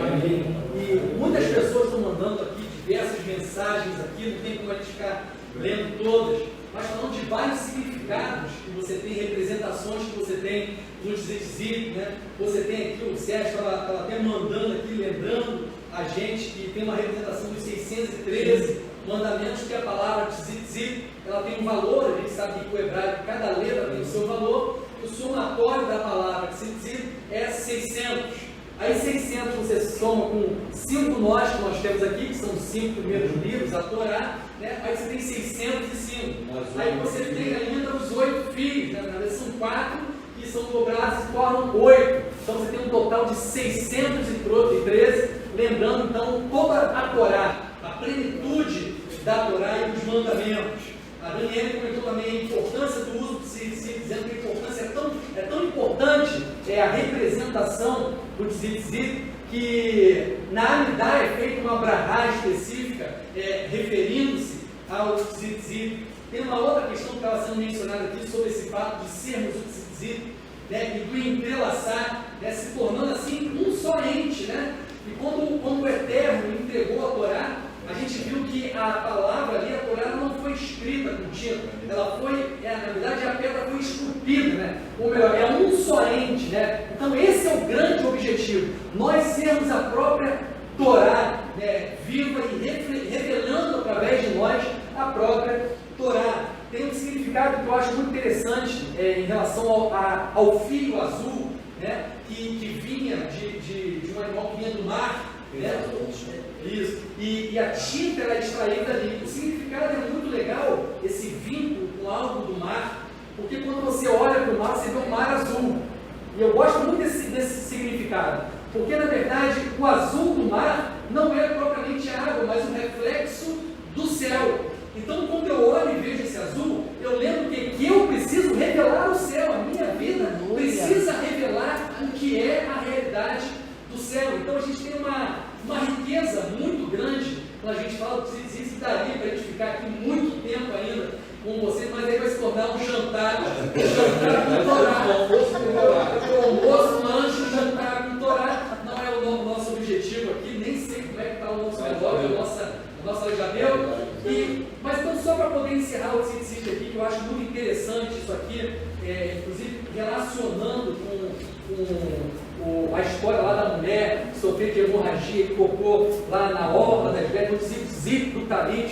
Amém. E muitas pessoas estão mandando aqui diversas mensagens aqui, não tem como a gente ficar lendo todas, mas falando de vários significados que você tem, representações que você tem no Tzit, né? Você tem aqui, o Sérgio estava até mandando aqui, lembrando a gente que tem uma representação dos 613 mandamentos, que a palavra Tzit, ela tem um valor, a gente sabe que o hebraico, cada letra tem o seu valor, o somatório da palavra Tzit é 600. Aí 600 você soma com 5 nós que nós temos aqui, que são os 5 primeiros livros, a Torá, né? Aí você tem 605. Aí você tem ainda os 8 filhos, né? Na verdade são 4 que são dobrados e tornam 8. Então você tem um total de 613, lembrando então toda a Torá, a plenitude da Torá e dos mandamentos. A Daniela comentou também a importância do uso de Tzit, dizendo que a importância é tão importante, a representação do Tzit, que na Amidá é feita uma brahá específica, referindo-se ao Tzit. Tem uma outra questão que estava sendo mencionada aqui sobre esse fato de sermos o Tzit, né, e do entrelaçar, né, se tornando assim um só ente, né? E quando o Eterno entregou a Torá, a gente viu que a palavra ali, a Torá, não foi escrita com tinta, ela foi, na verdade, a pedra foi esculpida, né? Ou melhor, é um só ente, né? Então esse é o grande objetivo, nós sermos a própria Torá, né? Viva e revelando através de nós a própria Torá. Tem um significado que eu acho muito interessante em relação ao fio azul, né? Que vinha de um animal que vinha do mar, né? Isso. E a tinta era extraída ali. O significado é muito legal, esse vínculo com algo do mar, porque quando você olha para o mar, você vê um mar azul. E eu gosto muito desse significado, porque na verdade o azul do mar não é propriamente água, mas um reflexo do céu. Então quando eu olho e vejo esse azul, eu lembro que eu preciso revelar o céu, a minha vida precisa revelar o que é a realidade do céu. Então a gente tem uma riqueza muito grande quando a gente fala que isso daria para a gente ficar aqui muito tempo ainda com você, mas aí vai se tornar um jantar com Torá, almoço, lanche, jantar com Torá. Não é o nosso objetivo aqui, nem sei como é que está o nosso relógio, a nossa Jabel. Mas então, só para poder encerrar o Tzit aqui, que eu acho muito interessante isso aqui, inclusive relacionando com a história lá da mulher que sofreu de hemorragia e tocou lá na orla das velhas, o Tzit do Talit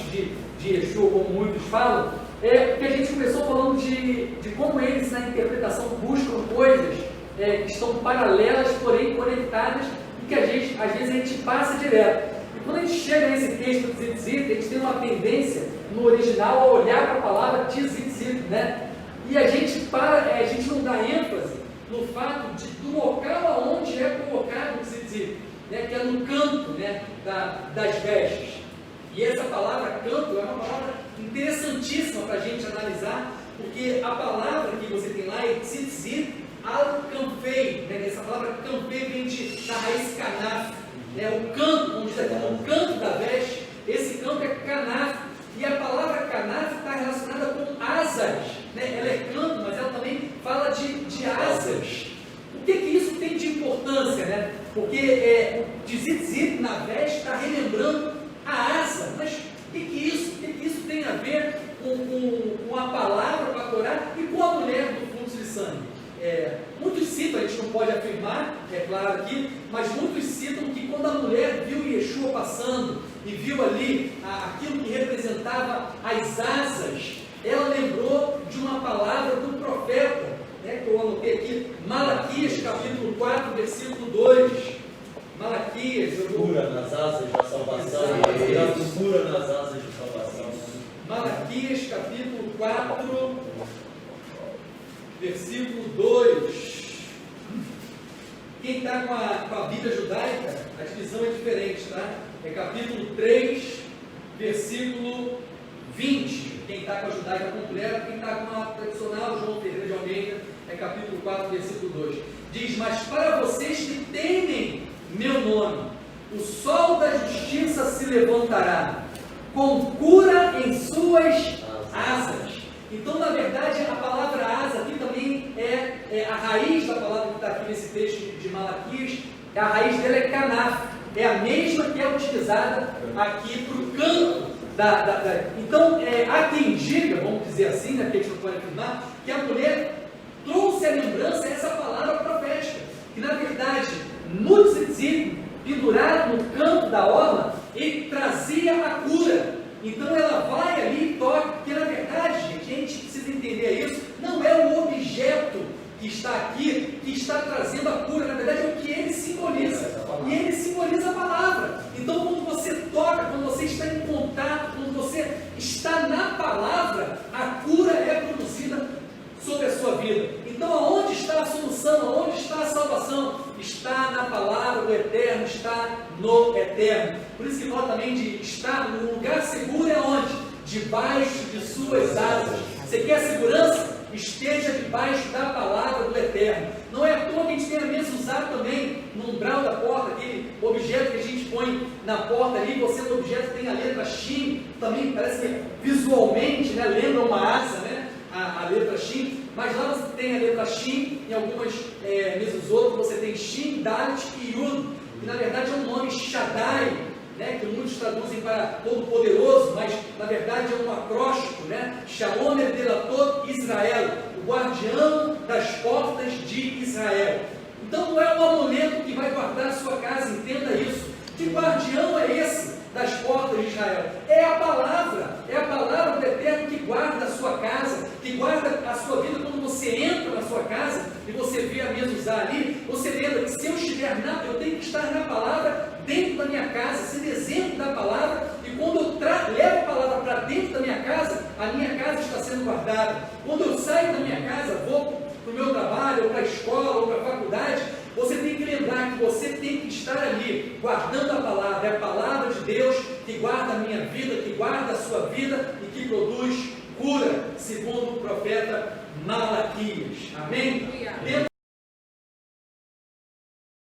de Yeshua, como muitos falam, porque a gente começou falando que estão paralelas, porém conectadas, e que às vezes a gente passa direto. E quando a gente chega nesse texto de tzitzit, a gente tem uma tendência no original a olhar para a palavra tzitzit, né? E a gente não dá ênfase no fato do local aonde é colocado o tzitzit, né? Que é no canto, né? das vestes. E essa palavra canto é uma palavra interessantíssima para a gente analisar, porque a palavra que você tem lá é tzitzit al-kanfei, né? Essa palavra kanfei vem da raiz kanaf, né? O canto, vamos dizer aqui, o canto da veste, esse canto é kanaf, e a palavra kanaf está relacionada com asas, né? Ela é canto, mas ela também fala de asas. O que isso tem de importância, né? Porque o tzitzit na veste está relembrando a asa, mas o que isso tem a ver com a palavra para Torá e com a mulher do fluxo de sangue? Muitos citam, a gente não pode afirmar, é claro aqui, mas muitos citam que quando a mulher viu Yeshua passando e viu ali aquilo que representava as asas, ela lembrou de uma palavra do profeta, né, que eu anotei aqui, Malaquias capítulo 4, versículo 2. Malaquias, procura nas asas da salvação, procura nas asas da salvação. Malaquias capítulo 4, versículo 2. Quem está com a Bíblia judaica, a divisão é diferente, tá? É capítulo 3, versículo 20. Quem está com a judaica completa, quem está com a tradicional, João Ferreira de Almeida, é capítulo 4, versículo 2. Diz: mas para vocês que temem meu nome, o sol da justiça se levantará, com cura em suas asas. Então, na verdade, a palavra asa aqui também é a raiz da palavra que está aqui nesse texto de Malaquias, a raiz dela é kanaf, é a mesma que é utilizada aqui para o canto Então, há quem diga, vamos dizer assim, né, porque a gente não pode afirmar, que a mulher trouxe a lembrança a essa palavra profética, que na verdade, no tzitzit, pendurado no canto da orla, ele trazia a cura. Então ela vai ali e toca, porque na verdade, gente, a gente precisa entender isso, não é o objeto que está aqui, que está trazendo a cura, na verdade é o que ele simboliza, e ele simboliza a palavra. Então quando você toca, quando você está em contato, quando você está na palavra, a cura é produzida sobre a sua vida. Então aonde está a solução, aonde está a salvação? Está na palavra do Eterno, está no Eterno. Por isso que fala também de estar no lugar seguro é onde? Debaixo de suas asas. Você quer segurança? Esteja debaixo da palavra do Eterno. Não é à toa que a gente tem a mesa usada também no umbral da porta, aquele objeto que a gente põe na porta ali, você no objeto tem a letra Shin, também parece que visualmente, né, lembra uma asa, né, a letra Shin, mas lá você tem a letra Shin, em algumas mesas outras você tem Shin, Dalet e Yud, que na verdade é um nome Shaddai, né, que muitos traduzem para Todo-Poderoso, mas na verdade é um acróstico, né? Shaomer Delatot Israel, o guardião das portas de Israel. Então não é um amuleto que vai guardar a sua casa, entenda isso. Que guardião é esse das portas de Israel? É a palavra do Eterno que guarda a sua casa, que guarda a sua vida. Quando você entra na sua casa e você vê a mesa usar ali, você lembra que se eu estiver eu tenho que estar na palavra dentro da minha casa, ser exemplo da palavra, e quando eu levo a palavra para dentro da minha casa, a minha casa está sendo guardada. Quando eu saio da minha casa, vou para o meu trabalho, ou para a escola, ou para a faculdade, você tem que lembrar que você tem que estar ali, guardando a palavra. É a palavra de Deus que guarda a minha vida, que guarda a sua vida e que produz cura, segundo o profeta Malaquias. Amém?